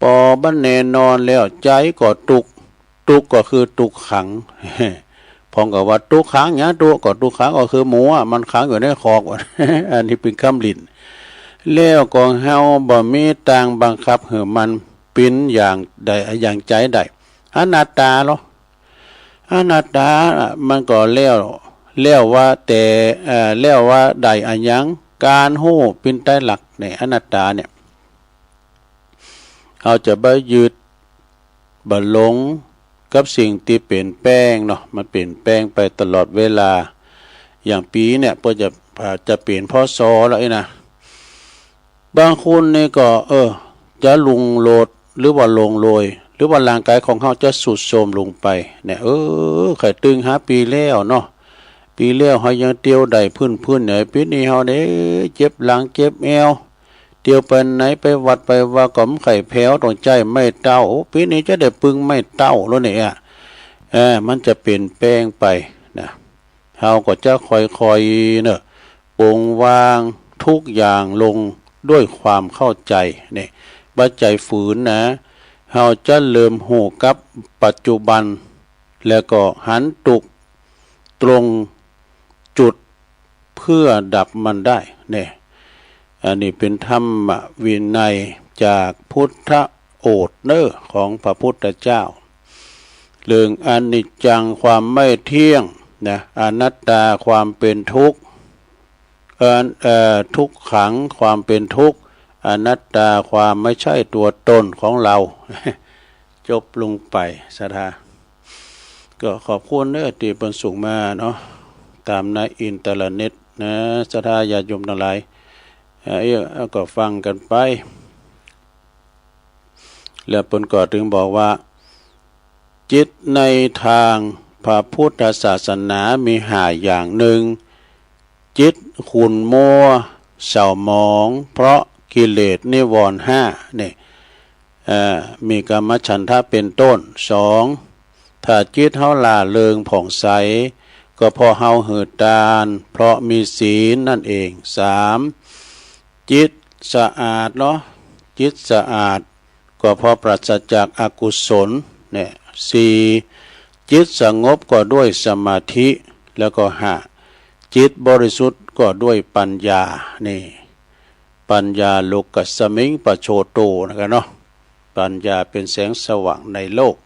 พอบ่แน่นอนแล้วใจก็ตุกก็คือตุกขังพองกับว่าตุกขังเนี่ยตุก็ตุกขังก็คือหมูมันขังอยู่ในคอกอันนี้เป็นคำลิ้นแล้วก็เฮาบ่มีทางบังคับให้มันเป็นอย่างใดอย่างใจใดอนัตตาเนาะอนัตตามันก็แล้วว่าแต่แล้วว่าใดอันยังการฮู้เป็นไตรลักษณ์ในอนัตตาเนี่ยเฮาจะบ่ยึดบ่หลงกับสิ่งที่เปลี่ยนแปลงเนาะมันเปลี่ยนแปลงไปตลอดเวลาอย่างปีเนี่ยเพิ่นจะเปลี่ยนพศแล้วนะบางคนนี่ก็จะลุงโลดหรือว่าลงโรยหรือว่าร่างกายของเฮาจะสุดโทรมลงไปเนี่ยไข่ตึงหาปีแล้วเนาะปีแล้วเฮายังเตียวได้พื้นๆเนี่ยปีนี้เฮาได้เจ็บหลังเจ็บเอวเตียวไปไหนไปวัดไปว่าก็ไข่แพ้วต้องใจไม่เต้าปีนี้จะได้ปึงไม่เต้าแล้วเนี่ยมันจะเปลี่ยนแปลงไปนะเฮาก็จะค่อยๆเนอะปลงวางทุกอย่างลงด้วยความเข้าใจเนี่ยบ่ใจฝืนนะเฮาจะเริ่มหูกับปัจจุบันแล้วก็หันตุกตรงจุดเพื่อดับมันได้เนี่ยอันนี้เป็นธรรมวินัยจากพุทธโอษฐ์เนอของพระพุทธเจ้าเรื่องอนิจจังความไม่เที่ยงนะอนัตตาความเป็นทุกข์ทุกขังความเป็นทุกข์อนัตตาความไม่ใช่ตัวตนของเราจบลงไปสาธาก็ขอบคุณเนอที่เพิ่นส่งมาเนาะตามในอินเทอร์เน็ตนะสาธาญาติโยมทั้งหลายก็ฟังกันไปแล้วเพิ่นก็ถึงบอกว่าจิตในทางพระพุทธศาสนามี5อย่างหนึ่งจิตขุ่นมัวเศร้าหมองเพราะกิเลสนิวรณ์5นี่มีกามฉันทะเป็นต้น2ถ้าจิตเฮาล่าเริงผ่องใสก็เพราะเฮาหืดตาลเพราะมีศีลนั่นเอง3จิตสะอาดเนาะจิตสะอาดก็เพราะปราศจากอกุศลเนี่ย4จิตสงบก็ด้วยสมาธิแล้วก็5จิตบริสุทธิ์ก็ด้วยปัญญานี่ปัญญาโลกัสสมิงปโชโตนะครับเนาะปัญญาเป็นแสงสว่างในโลก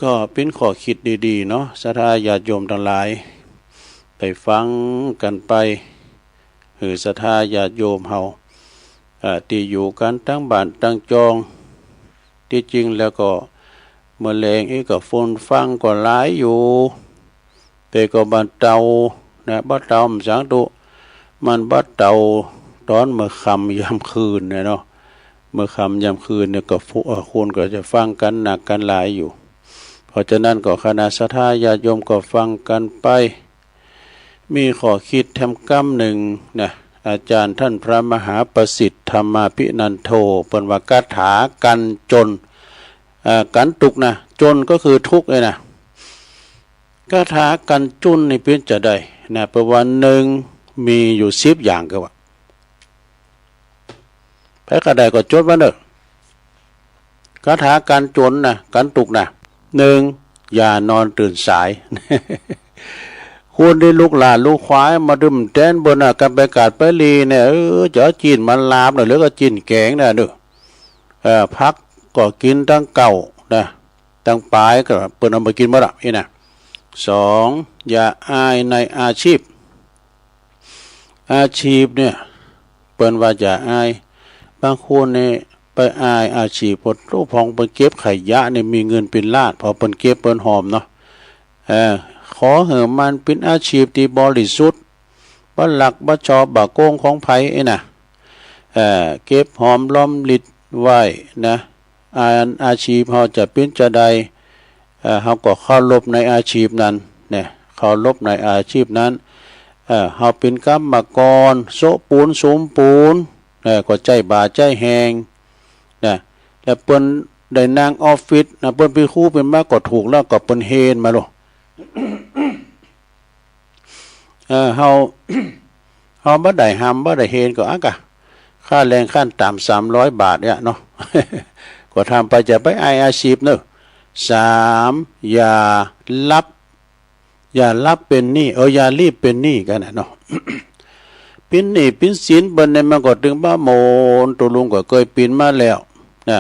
ก็เป็นข้อคิดดีๆเนาะศรัทธาญาติโยมทั้งหลายไปฟังกันไปศรัทธาญาติโยมเฮาที่อยู่กันทั้งบ้านทั้งจองที่จริงแล้วก็เมื่อแรงก็ฝนฟังก็หลายอยู่แต่ก็บันเตานะบัดเตามันสังตุมันบัดเตาตอนเมื่อค่ำยามคืนเนาะเมื่อค่ำยามคืนเนี่ยก็คนก็จะฟังกันหนักกันหลายอยู่เพราะฉะนั้นก็คณะศรัทธาญาติโยมก็ฟังกันไปมีข้อคิดทำกรรมหนึ่งนะ อาจารย์ท่านพระมหาประสิทธิ์ธรรมาภินันโทเป็นว่าคาถากันจนกันตุกนะจนก็คือทุกข์เลยนะคาถากันจุนนี่เป็นจะได้นะประวันหนึ่งมีอยู่10อย่างก็ว่าแพ้กระไดก็จดว่าเนอะคาถากันจนนะกันตุกนะหนึ่งอย่านอนตื่นสาย คุณได้ลูกหลานลูกควายมาดื่มแตนบนกันไปกาดไปลีเนี่ยเจาะจีนมันลาบหรือก็จีนแกงนะดูพักก็กินตั้งเก่านะตั้งปลายก็เปิดเอาไปกินมาละนี่นะสองอย่าอายในอาชีพเนี่ยเปิดว่าอย่าอายบางคนเนี่ยไปอายอาชีพพดรูปพองเปิดเก็บไข่ยะเนี่ยมีเงินเป็นล้านพอเปิดเก็บเปิดหอมเนาะขอเหอะมันเป็นอาชีพที่บริสุทธิ์บ่หลักบ่ชอบบ่โกงของไผไอ้น่ะเก็บหอมล้อมลิดไว้นะอาชีพเฮาจะเป็นจะใดเฮาก็เคารพในอาชีพนั้นเนี่ยเคารพในอาชีพนั้นเฮาเป็นกรรมกรโสปูนสมปูนก็ใจบาใจแหงนะแล้วเปิ้นได้นางออฟฟิศนะเปิ้นเป็นครูเป็นมาก็ถูกแล้วก็เปิ้นเฮนมาโลเฮา เฮาบ่ได้ห้ามบ่ได้เฮนก็อักะค่าแรงขั้นต่ำ300 บาทเนี่ยเนาะ ก็ทำไปจะไปอาชีพเนอะสามอย่ารับเป็นหนี้อย่ารีบเป็นหนี้กันนะเนาะ เป็นหนี้เป็นสินเบิ่นเนี่ยมันก็ถึงบ้าโมนตัวลุงก็เคยปีนมาแล้วนะ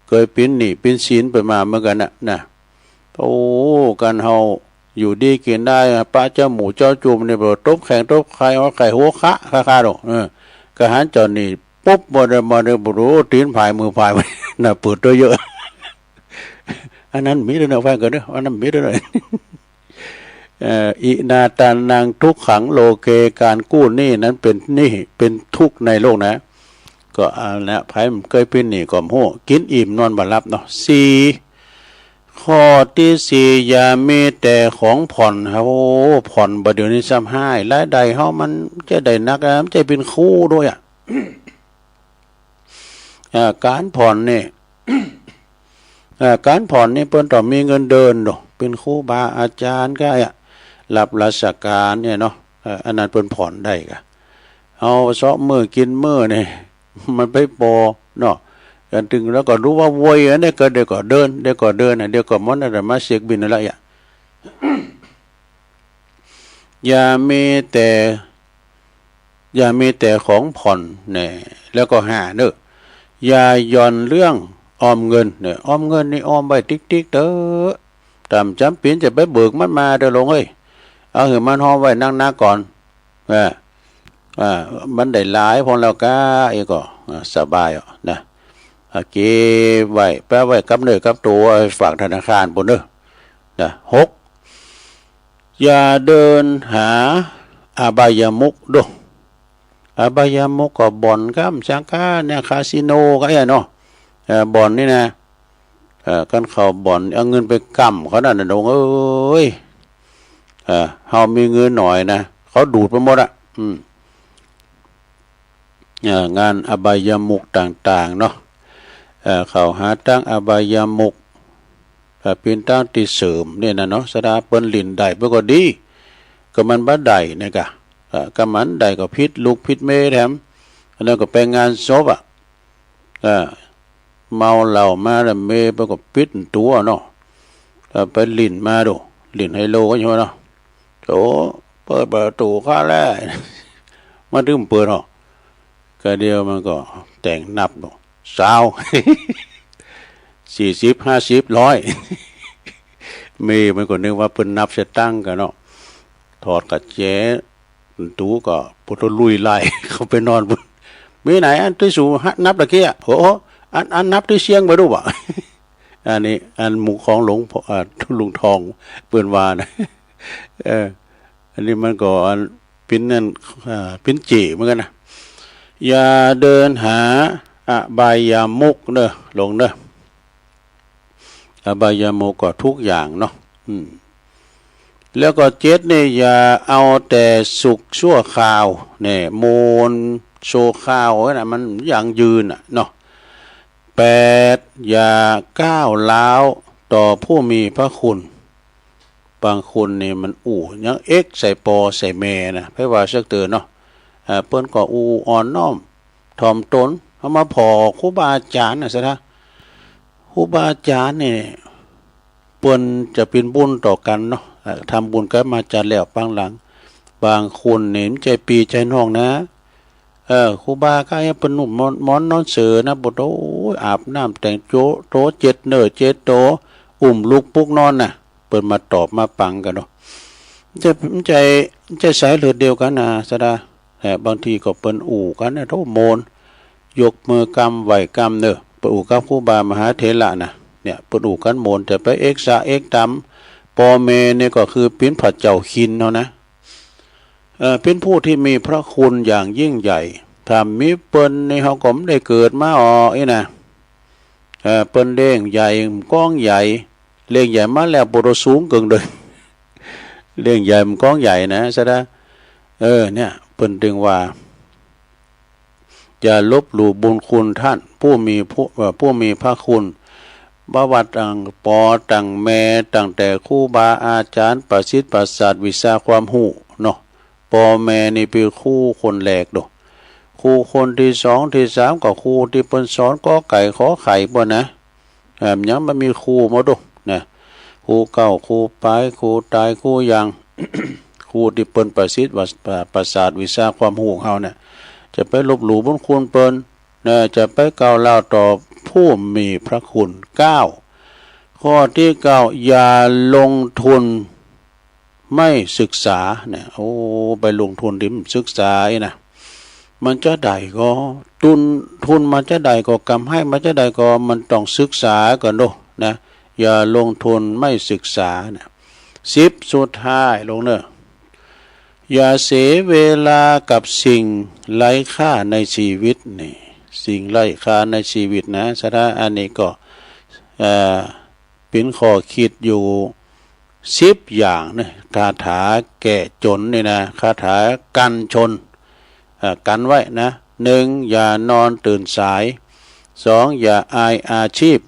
เคยปีนหนี้ปีนสินไปมาเหมือนกันนะโอ้กันเฮาอยู่ดีกินได้ป้าเจ้าหมูเจ้าจุ่มเนี่ยบ่ตบแข่งตบไข่เอาไข่หัวคะค่าๆดอกกะหันจอนี่ปุ๊บบ่ได้บ่รู้ตีนผายมือผายน่ะเปิดตัวเยอะอันนั้นมีด้วยนะฟังกันเด้ออันนั้นมีด้วยอินาตานังทุกขังโลเกการกู้หนี้นั้นเป็นหนี้เป็นทุกข์ในโลกนะก็นะไผมันเคยเป็นหนี้ก็ฮู้กินอิ่มนอนบ่หลับเนาะ4ข้อที่4อย่ามีแต่ของผ่อนครับโอ้ผ่อนบ่เดี๋ยวนี้ซ้ำให้รายได้เฮามันจะได้นักนะมันจะเป็นคู่ด้วยการผ่อนนี่ การผ่อนนี่เพิ่นต้องมีเงินเดินเนาะเป็นครูบาอาจารย์ก็รับราชการเนี่ยเนาะอันนั้นเพิ่นผ่อนได้ก็เอาเซาะมื้อกินมื้อนี่มันไปปอเนาะกันถึงแล้วก็รู้ว่าโวยอันนี้ก็เดี๋ยวก็เดินเดี๋ยวก็มันอะไรมาเช็คบินอะไรอย่ามีแต่ของผ่อนเนี่ยแล้วก็หาเด้ออย่าย่อนเรื่องออมเงินเนี่ยออมเงินนี่ออมไว้ติ๊กๆเด้อตามจำเป็นจะไปเบิกมันมาเด้อลงเอ้ยเอาให้มันห่อไว้นั่งนาก่อนมันได้หลายพอแล้วก็ก็สบายนะเก็บไว้แปะไว้กับเนื้อกับตัวฝากธนาคารบนเด้อนะ6อย่าเดินหาอบายมุขด้วยอบายมุขก็บ่อนกัมสังฆาเนี่ยคาสิโนก็เนาะบ่อนนี่นะกันเข้าบ่อนเอาเงินไปกำเขานั่นน่ะดงเอ้ยเฮามีเงินหน่อยนะเขาดูดไปหมดงานอบายมุขต่างๆเนาะเขาหาตั้งอบายมุขเป็นตั้งที่เสริมเนี่ยนะเนาะสดาเปิ้นลิ้นได้บ่ก็ดีก็มันบ่ได้นี่กะก็มันได้ก็พิษลูกพิษเมแถมแล้วก็ไปงานศพเมาเหล้ามาแล้วเมไปก็ปิดตัวเนาะไปลิ้นมาดูลิ้นไฮโลก็ใช่เนาะโตเปิดประตูเข้าแล้วมาดึงเปิดเนาะก็เดียวมันก็แต่งนับเนาะ20 40 50 100มีมันก็นึกว่าเพิ่นนับสตังค์กันเนาะถอดกระแจตูก็พุทธลุยไล่เขาไปนอนบนมีไหนอันที่สูนับตะเกียโอ้อันนับที่เชียงมาดูบ่อันนี้อันหมู่ของหลวงลุงทองเปิ้นว่านะอันนี้มันก็อันปิ้นนั่นปิ้นจีเหมือนกันนะอย่าเดินหาอบายามุขเด้อลงเด้ออบายามุขก็ทุกอย่างเนาะ แล้วก็เจ็ดเนี่ยอย่าเอาแต่สุขชั่วคราวเนี่ยโมนโชว์ข้าวนะมันอย่างยืนเนาะแปดอย่าก้าวร้าวต่อผู้มีพระคุณบางคนนี่มันยังเอ็กใส่ปอใส่แม่นะไพ่ว่าเสกเตือนเนาะเปิ้นก็อ่อนน้อมถ่อมตนเอามาพอครูบาอาจารย์นะสิท่าครูบาอาจารย์เนี่ยเปิ้นจะเป็นบุญต่อกันเนาะทำบุญกันมาจัดแล้วบางหลังบางคนเนี่ยใจปีใจน้องนะครูบาก็ให้เป็นหนุ่มมอนนอนเสือนะบดโอ้ยอาบน้ำแต่งโตเจ็ดเนอเจ็ดโตลูกปุกนอนน่ะเปิดมาตอบมาปังกันเนาะใจสายเลือดเดียวกันนะสดาแต่บางทีก็เป็นกันนะทุกโมนยกมือกำไหวกำเนอเปิดกับครูบามหาเถระนะเนี่ยเปิดกันโมนจะไปเอกซาเอกดำปอเมเนี่ยก็คือปิ้นผัดเจ้าคินเนาะนะเป็นผู้ที่มีพระคุณอย่างยิ่งใหญ่ถ้ามีเปิ้นในเฮาก็ไม่ได้เกิดมานะเปิ้นเด้งใหญ่ก้องใหญ่เลี้ยงใหญ่มาแล้วปรสูงเกินเลยเลี้ยงใหญ่มันก้องใหญ่นะซะนะเนี่ยเปิ้นดึงว่าอย่าลบหลู่บุญคุณท่านผู้มีพระคุณบวชต่างปอต่างแม่ต่างแต่ครูบาอาจารย์ประสิทธิ์ประสาทวิชาความหูเนาะปอแม่นี่เป็นคู่คนแรกดูครูคนที่สองที่สามกับครูที่เปิ้นสอนก็ไก่ขอไข่บ่นะยังมันมีครูมาดูนะครูเก่าครูปลายครูตายครูยัง ครูที่เปิ้นประสิทธิ์ประสาทวิชาความหูของเฮาเนี่ยจะไปลบหลู่บุญคุณเปิ้นนะจะไปกล่าวเล่าต่อผู้มีพระคุณ9ข้อที่9อย่าลงทุนไม่ศึกษาเนี่ยไปลงทุนดิมศึกษานะมันจะได้ก็ทุนมันจะได้ก็กำให้มันจะได้ก็มันต้องศึกษาก่อนดูนะอย่าลงทุนไม่ศึกษานะ10สุดท้ายลงเนอะอย่าเสียเวลากับสิ่งไร้ค่าในชีวิตนี่สิ่งไร้ค่าในชีวิตนะสถาอันนี้ก็เป็นข้อคิดอยู่10อย่างนะคาถาแก่จนนี่นะคาถากันชนกันไว้นะ1อย่านอนตื่นสาย2อย่าอายอาชีพ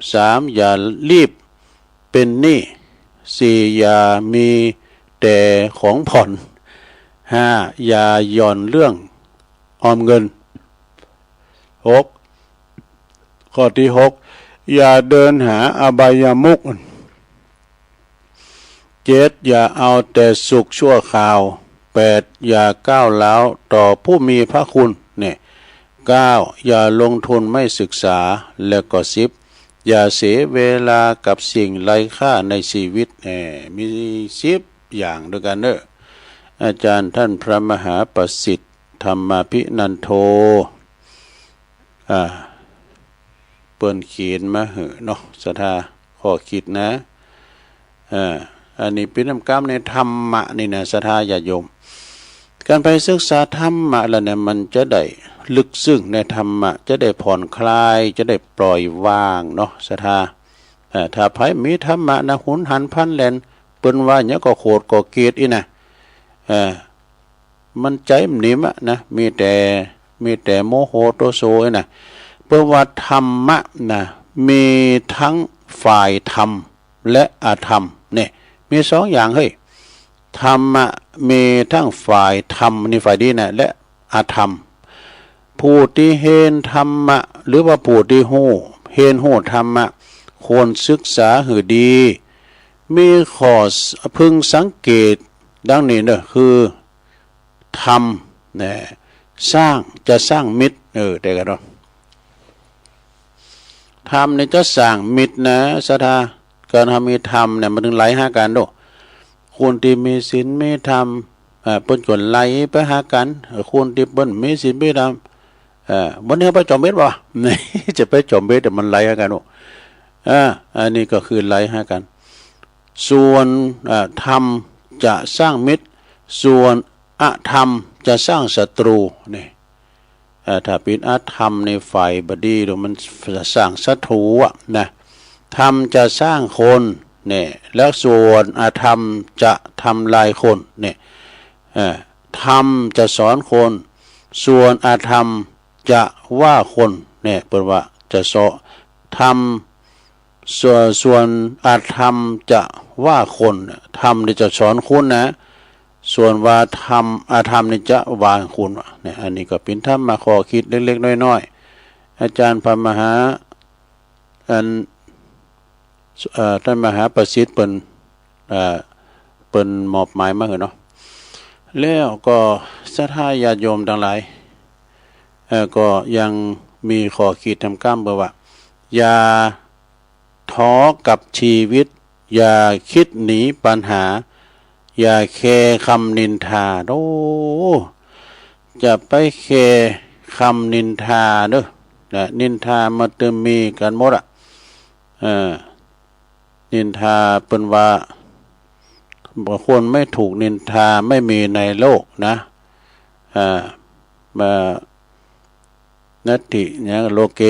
3อย่ารีบเป็นหนี้4อย่ามีแต่ของผ่อน5อย่าหย่อนเรื่องออมเงิน6ข้อที่6อย่าเดินหาอบายมุข7อย่าเอาแต่สุขชั่วคราว8อย่าก้าวร้าวต่อผู้มีพระคุณเนี่ย9อย่าลงทุนไม่ศึกษาแล้วก็10อย่าเสียเวลากับสิ่งไร้ค่าในชีวิตมี10อย่างด้วยกันเนอะอาจารย์ท่านพระมหาประสิทธิ์ธรรมภินันโทเปิ้นเขียนมาเหอะเนาะศรัทธาข้อคิดนะอันนี้เป็นกรรมในธรรมะนี่นะศรัทธาญาติโยมการไปศึกษาธรรมะแล้วเนี่ยมันจะได้ลึกซึ้งในธรรมะจะได้ผ่อนคลายจะได้ปล่อยวางเนาะศรัทธาถ้าไผมีธรรมะนะหุนหันพันแล่นเปิ้นว่าเนี่ยก็โคตรก็เกลียดอีนะมันใจมันนิ่มนะมีแต่โมโหโตโซนะเพราะว่าธรรมะนะมีทั้งฝ่ายธรรมและอธรรมเนี่ยมี2อย่างเฮ้ยธรรมะมีทั้งฝ่ายธรรมนี่ฝ่ายดีนะและอธรรมผู้ที่เห็นธรรมะหรือว่าผู้ที่เห็นธรรมะควรศึกษาให้ดีมีข้อพึงสังเกตดังนี้เนอะคือธรรมเนี่ยจะสร้างมิตรได้กันเนาะธรรมเนี่ยจะสร้างมิตรนะศรัทธาการทำมีธรรมเนี่ยมันถึงไหลหากันด้วยคนที่มีศีลมีธรรมเปิ้นก็ไหลไปหากันคนที่เปิ้นมีศีลมีธรรมวันนี้ไปจอมเม็ดบ่นี่จะไปจอมเม็ดแต่มันไหลหากันอันนี้ก็คือไหลหากันส่วนธรรมจะสร้างมิตรส่วนอธรรมจะสร้างศัตรูนี่ถ้าเป็นอธรรมในฝ่ายบดีมันจะสร้างศัตรูนะธรรมจะสร้างคน เนี่ยแล้วส่วนอาธรรมจะทำลายคนเนี่ยธรรมจะสอนคนส่วนอาธรรมจะว่าคนเนี่ยเปิดว่าจะสอนธรรมส่วนอาธรรมจะว่าคนธรรมนี่จะสอนคุณนะส่วนว่าธรรมอาธรรมนี่จะวางคุณเนี่ยอันนี้ก็เป็นธรรมมาขอคิดเล็กๆน้อยๆอาจารย์พระมหาท่านมหาประสิทธิ์เปิ้นมอบหมายมาเหรอเนาะแล้วก็ศรัทธาญาติโยมทั้งหลายก็ยังมีข้อคิดทำกล้ามเบอว่าอย่าท้อกับชีวิตอย่าคิดหนีปัญหาอย่าแคร์คำนินทาโอ้จะไปแคร์คำนินทาเด้อนะนินทามันจะมีกันหมดนินทาเป็นว่าคนไม่ถูกนินทาไม่มีในโลกนะมานัตติเนี่ยโลเก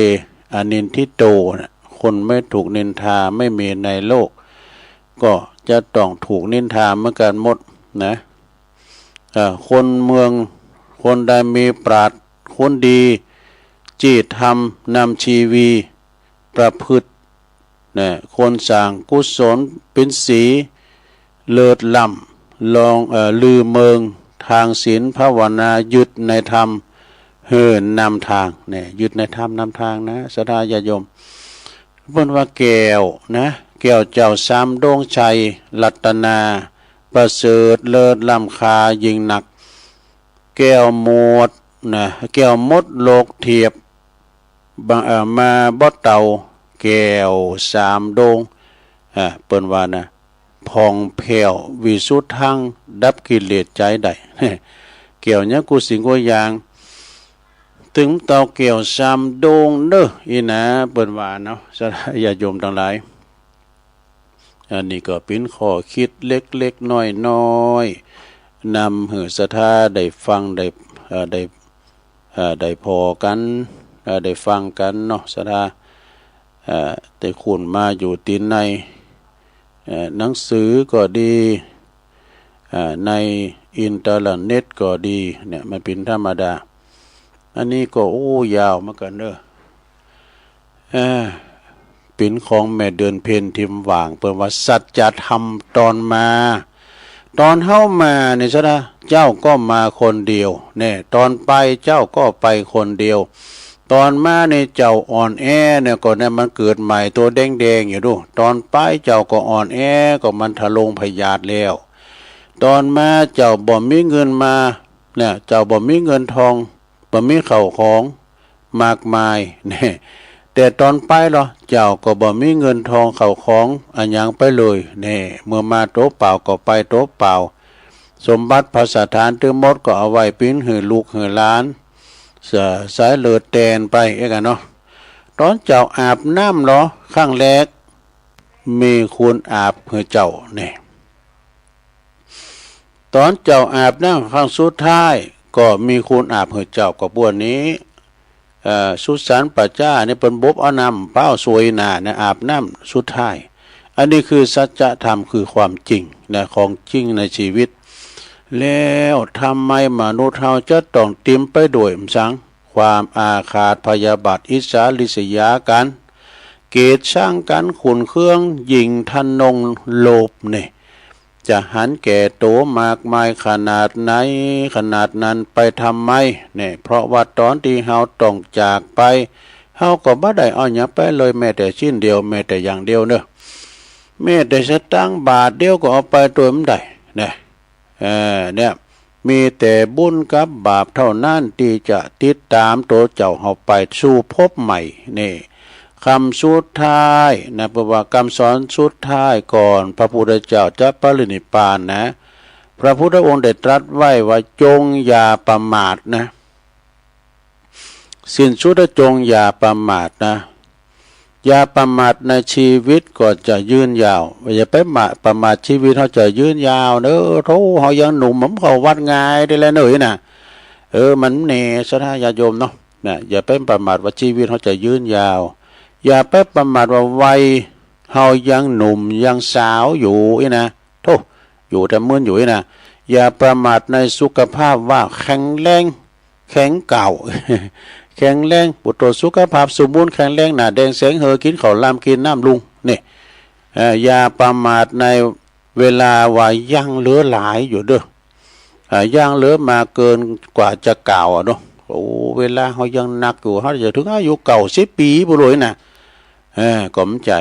อนินทิโตนะคนไม่ถูกนินทาไม่มีในโลกก็จะต้องถูกนินทาเหมือนกันหมดนะคนเมืองคนใดมีปราชญ์คนดีจิตธรรมนำชีวีประพฤตินะคนสร้างกุศลเป็นสีเลิศล้ำลองลือเมืองทางศีลภาวนายึดในธรรมเหินนำทางเนี่ยยึดในธรรมนำทางนะศรัทธาญาติโยมเพิ่นว่าแก้วนะแก้วเจ้าสามดวงชัยรัตนาประเสริฐเลิศล้ำคายิ่งหนักแก้วหมดนะแก้วมดโลกเทียบมาบ่เต่าแก้วสามดวงเปิ้นว่านะพองแผ่ววิสุทธังดับกิเลสใจได้แก้วเนี้ยกูสิ่งกูอย่างถึงเตาแก้วสามดวงเด้ออีนะเปิ้นว่าเนาะญาติโยมทั้งหลายอันนี้ก็เป็นข้อคิดเล็กๆน้อยๆนำหือศรัทธาได้ฟังได้พอกันได้ฟังกันเนาะศรัทธาแต่คุณมาอยู่ตีนในหนังสือก็ดีในอินเทอร์เน็ตก็ดีเนี่ยมันเป็นธรรมดาอันนี้ก็ยาวมากันเด้อเป็นของแม่เดือนเพ็ญทิมหว่างเปิดว่าสัจธรรมตอนเข้ามาเนี่ยซะนะเจ้าก็มาคนเดียวเนี่ยตอนไปเจ้าก็ไปคนเดียวตอนมาเนี่ยเจ้าอ่อนแอเนี่ยก็เนี่ยมันเกิดใหม่ตัวแดงๆอยู่ดูตอนไปเจ้าก็อ่อนแอก็มันทะลงพยาธิแล้วตอนมาเจ้าบ่มีเงินมาเนี่ยเจ้าบ่มีเงินทองบ่มีข้าวของมากมายเนี่ยแต่ตอนไปเหรอเจ้าก็บ่มีเงินทองข้าวของอันยังไปเลยเนี่ยเมื่อมาโต๊ะเปล่าก็ไปโต๊ะเปล่าสมบัติภาษาฐานทั้งหมดก็เอาไว้ปิ้นหือลูกหือหลานสายเลือดแตนไปกันเนาะตอนเจ้าอาบน้ำเหรอข้างแรกมีคุณอาบหือเจ้าเนี่ยตอนเจ้าอาบน้ำข้างสุดท้ายก็มีคุณอาบหือเจ้ากับบัวนี้สุสานปัจจ้าเนี่ยเป็นบบเอาน้ำเป้าสวยหนาเนี่ยอาบน้ำสุดท้ายอันนี้คือสัจธรรมคือความจริงนะของจริงในชีวิตแล้วทำไมมนุษย์เราจะต้องเต็มไปด้วยสังความอาฆาตพยาบาทอิจฉาริษยากันเกลียดชังกันขุนเคืองยิงทนงโลภเนี่ยจะหันแก่โตมากมายขนาดไหนขนาดนั้นไปทำไมเนี่ยเพราะว่าตอนที่เฮาต้องจากไปเฮาก็บ่ได้เอาหยังไปเลยแม้แต่ชิ้นเดียวแม้แต่อย่างเดียวเนอะแม้แต่สตางค์บาทเดียวก็เอาไปตัวมันได้เนี่ยมีแต่บุญกับบาปเท่านั้นที่จะติดตามตัวเจ้าเฮาไปสู่ภพใหม่นี่คำสุดท้ายนะเพราะว่าคำสอนสุดท้ายก่อนพระพุทธเจ้าจะปรินิพพานนะพระพุทธองค์ได้ตรัสไว้ว่าจงอย่าประมาทนะสิ้นสุดจงอย่าประมาทนะอย่าประมาทในชีวิตก็จะยืนยาวอย่าไปประมาทชีวิตเขาจะยืนยาวเนอะเขายังหนุ่มผมเขาวัดง่ายได้แล้วเนยนะมันเนศรัทธาญาติโยมเนาะอย่าไปประมาทว่าชีวิตเขาจะยืนยาวอย่าไปประมาทว่าวัยเ เฮายังหนุ่มยังสาวอยู่อีนะโธ่อยู่แต่มื้นอยู่อีนะอย่าประมาทในสุขภาพว่าแข็งแรงแข็งเก่า แข็งแรงปุตโตสุขภาพสมบูรณ์แข็งแรงหน้าแดงแสงเฮอกินข้าวลามกินน้ำลุงนี่อย่าประมาทในเวลาว่ายังเหลือหลายอยู่เด้อย่างเหลือมาเกินกว่าจะเก่าเนาะโอ้เวลาเขายังหนักอยู่เขาจะถึงอายุเก่า10 ปีบุรุษนะกลมใจ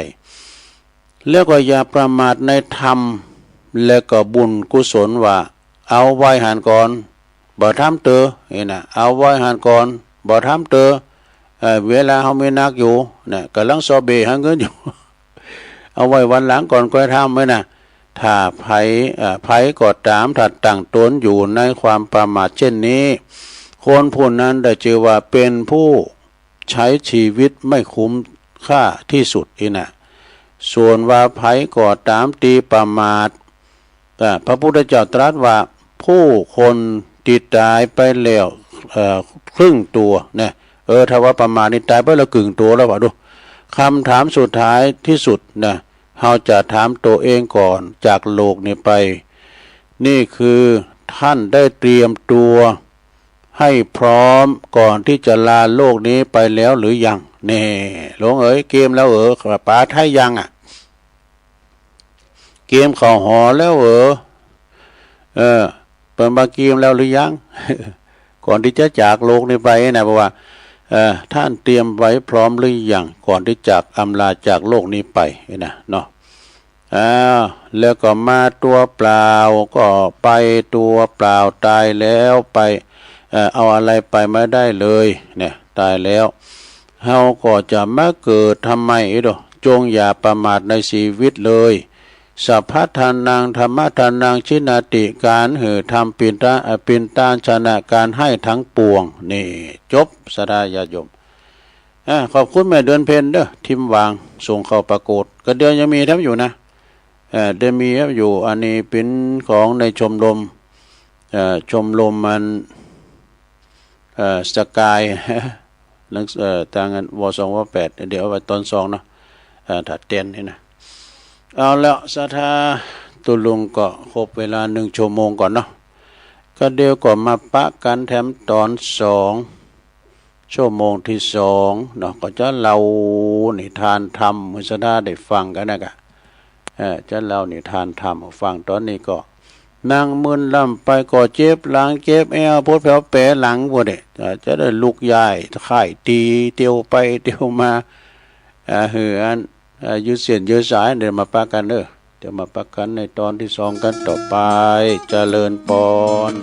แล้วก็อย่าประมาทในธรรมและก็บุญกุศลว่าเอาไว้หันก่อนบ่ทำเตอนะเอาไว้หันก่อนบ่ทำเตอเวลาเขาไม่นักอยู่นะกำลังสอบเบหาเงินอยู่ เอาไว้วันหลังก่อนก็ทำไว้นะถ้าไผก็ตามถัดตั้งตนอยู่ในความประมาทเช่นนี้คนผู้นั้นได้ชื่อว่าเป็นผู้ใช้ชีวิตไม่คุ้มค่าที่สุดอีนะส่วนว่าไผก็ตามตีประมาทพระพุทธเจ้าตรัสว่าผู้คนติดตายไปแล้วครึ่งตัวเนี่ยถ้าว่าประมาทนี่ตายไปแล้วครึ่งตัวแล้วว่าดูคำถามสุดท้ายที่สุดนะเราจะถามตัวเองก่อนจากโลกนี้ไปนี่คือท่านได้เตรียมตัวให้พร้อมก่อนที่จะลาโลกนี้ไปแล้วหรือยังนี่หลวงเอ๋ยเกมแล้วป๋าไทยยังเกมเข้าหอแล้วเปิดมาเกมแล้วหรือยัง ก่อนที่จะจากโลกนี้ไปนะเพราะว่าท่านเตรียมไว้พร้อมหรือยังก่อนที่จากอำลาจากโลกนี้ไปนะเนาะแล้วก็มาตัวเปล่าก็ไปตัวเปล่าตายแล้วไปเอาอะไรไปไม่ได้เลยเนี่ยตายแล้วเฮาก็จะมาเกิดทำไมจงอย่าประมาทในชีวิตเลยสัพพทานังธรรมทานังชินาติการทำปินตานชนะการให้ทั้งปวงนี่จบสดายาโยมขอบคุณแม่เดือนเพ็ญเด้อทิมวางส่งเข้าประกฏก็เดือนยังมีทั้งอยู่นะเดือนมีอยู่อันนี้เป็นของในชมรมมันสกายหลังทางว2 ว 8เดี๋ยวเอาไว้ตอน2เนาะถัดเตียนนี่นะเอาแล้วสถาตุลุงก็ครบเวลา1 ชั่วโมงก่อนเนาะก็เดี๋ยวก็มาปะกันแถมตอน2 ชั่วโมงที่2เนาะก็จะเล่านิทานธรรมมุสดาได้ฟังกันนะกะจะเล่านิทานธรรมฟังตอนนี้ก็นั่งมึนลำไปก็เจ็บหลังเจ็บโพดแผลแผลหลังพวกนี้จะได้ลุกย้ายข่ายตีเตียวไปเตียวมายืดเส้นยืดสายเดี๋ยวมาปะกันเดี๋ยวมาปะกันในตอนที่2กันต่อไปเจริญพร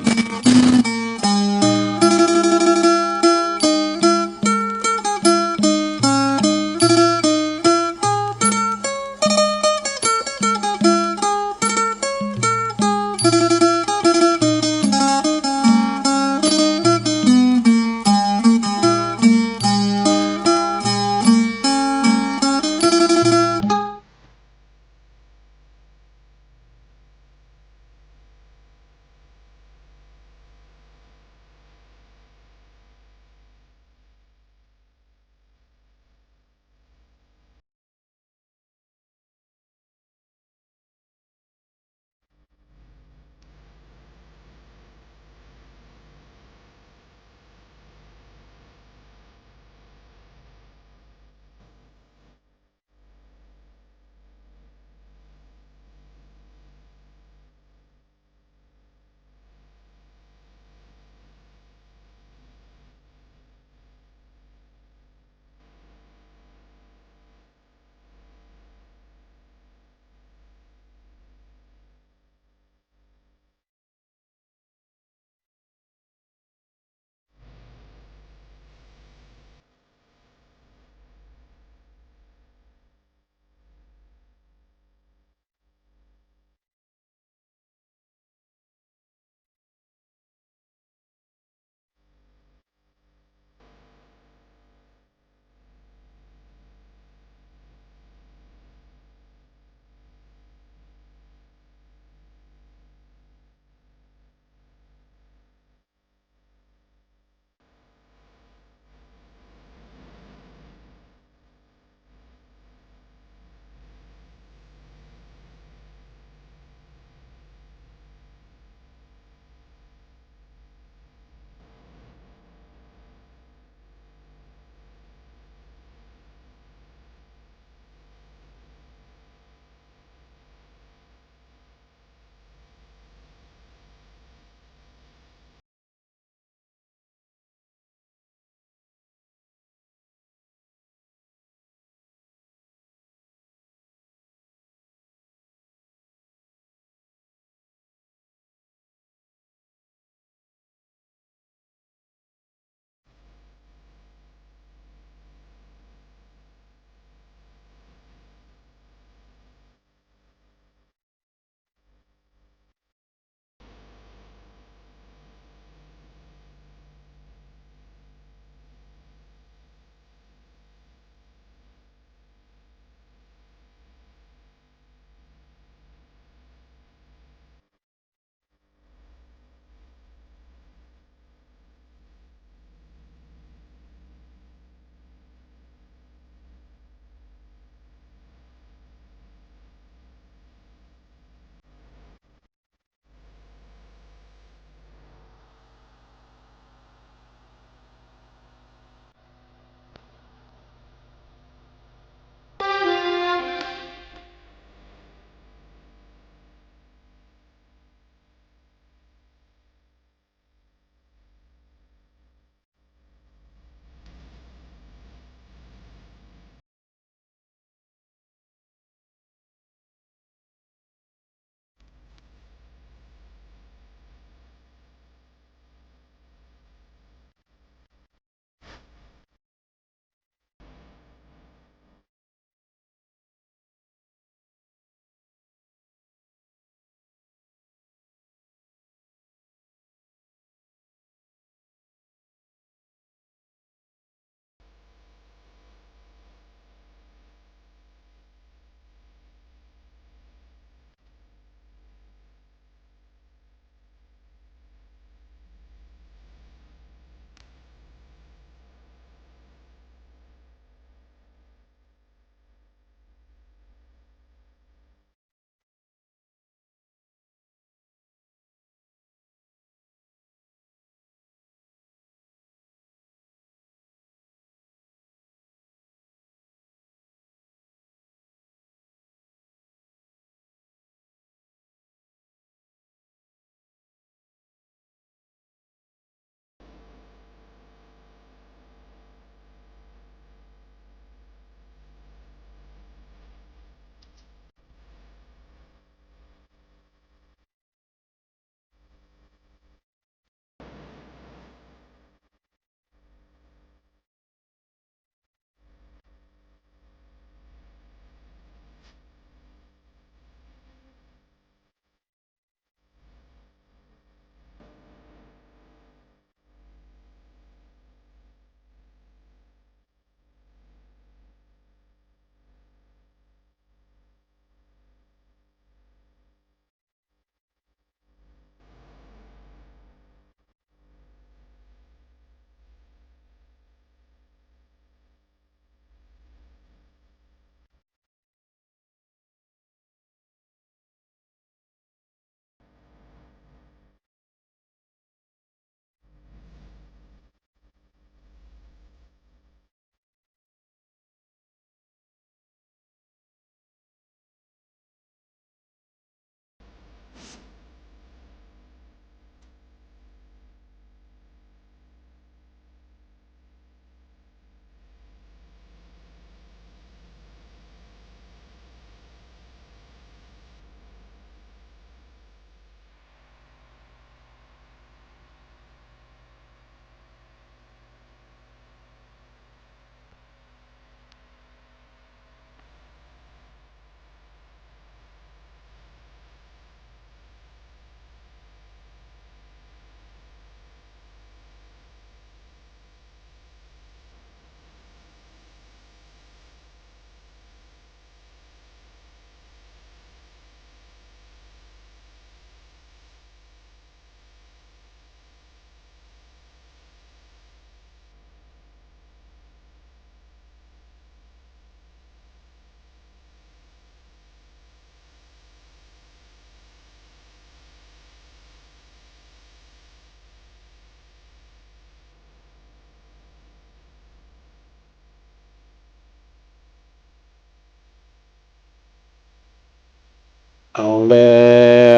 เอาแล้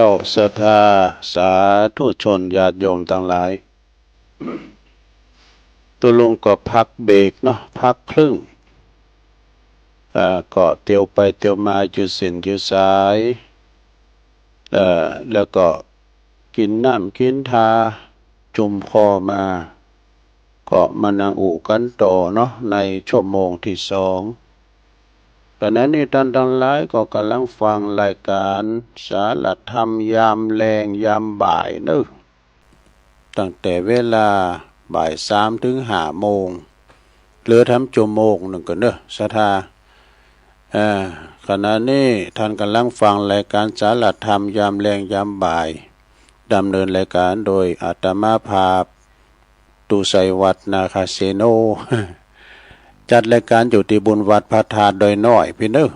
วศรัทธาสาธุชนญาติโยมทั้งหลายตัวลุงก็พักเบรกเนาะพักครึ่งก็เตียวไปเตียวมาอยู่เส้นอยู่สายแล้วก็กินน้ำกินทาจุ่มคอมาก็มานั่งอุกันต่อเนาะในชั่วโมงที่สองตอนนั้นนี่ท่านทั้งหลายก็กำลังฟังรายการสารธรรมยามแลงยามบ่ายเนอะตั้งแต่เวลาบ่าย3 ถึง 5 โมงเหลือทำชั่วโมงหนึ่งก็เนอะศรัทธาขณะนี้ท่านกำลังฟังรายการสารธรรมยามแลงยามบ่ายดำเนินรายการโดยอาตมาภาพตุไสวัดนาคาเซโน จัดรายการอยู่ที่บุญวัดพระธาตุดอยน้อยพี่เนอะ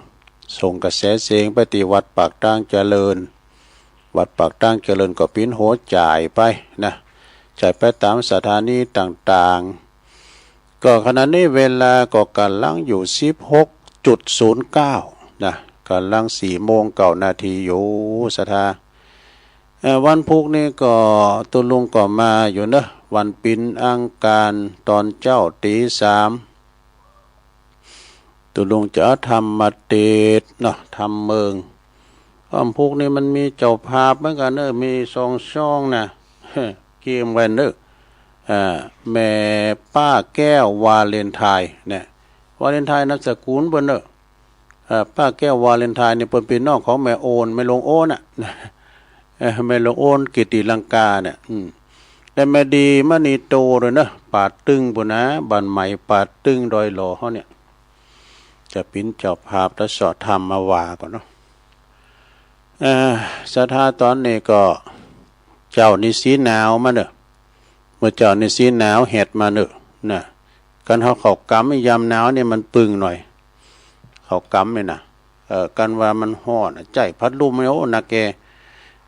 ส่งกระแสเสียงไปที่วัดปากตั้งเจริญวัดปากตั้งเจริญก็ปิ้นโหจ่ายไปนะจ่ายไปตามสถานีต่างๆก็ขณะนี้เวลาก็กำลังอยู่ 16.09 นะกำลัง4:09 อยู่สถาวันพุกนี้ก็ตุลุงก็มาอยู่เนอะวันปินอังการตอนเจ้าตี 3ตุลุงจะทำมาเตดเนาะทำเมืองวันพุกนี้มันมีเจ้าภาพเหมือนกันเนอะมีช่องนะเกมไว้เนอะแม่ป้าแก้ววาเลนไทน์เนี่ยวาเลนไทน์นามสกุลเปิ้นเนอะป้าแก้ววาเลนไทน์เนี่ยเปิ้นเป็นน้องของแม่โอนแม่ลงโอนน่ะแม่ลงโอนกิติลังกาเนี่ยแต่แม่ดีมณีโตเลยนะปาดตึงปุ่นนะบันใหม่ปาดตึงดอยหล่อเขาเนี่ยจะปิ้นเจ้าภาพและสอดธรรมมาว่าก่อนเนาะศรัทธาตอนนี้ก็เจ้านิสีหนาวมาเนอะเมื่อเจ้านิสีหนาวเห็ดมาเนอะนะกันเขากำยามหนาวเนี่ยมันปึงหน่อยเขากำเลยนะกันว่ามันห่อนใจพัดลมไม่โอ้นะแก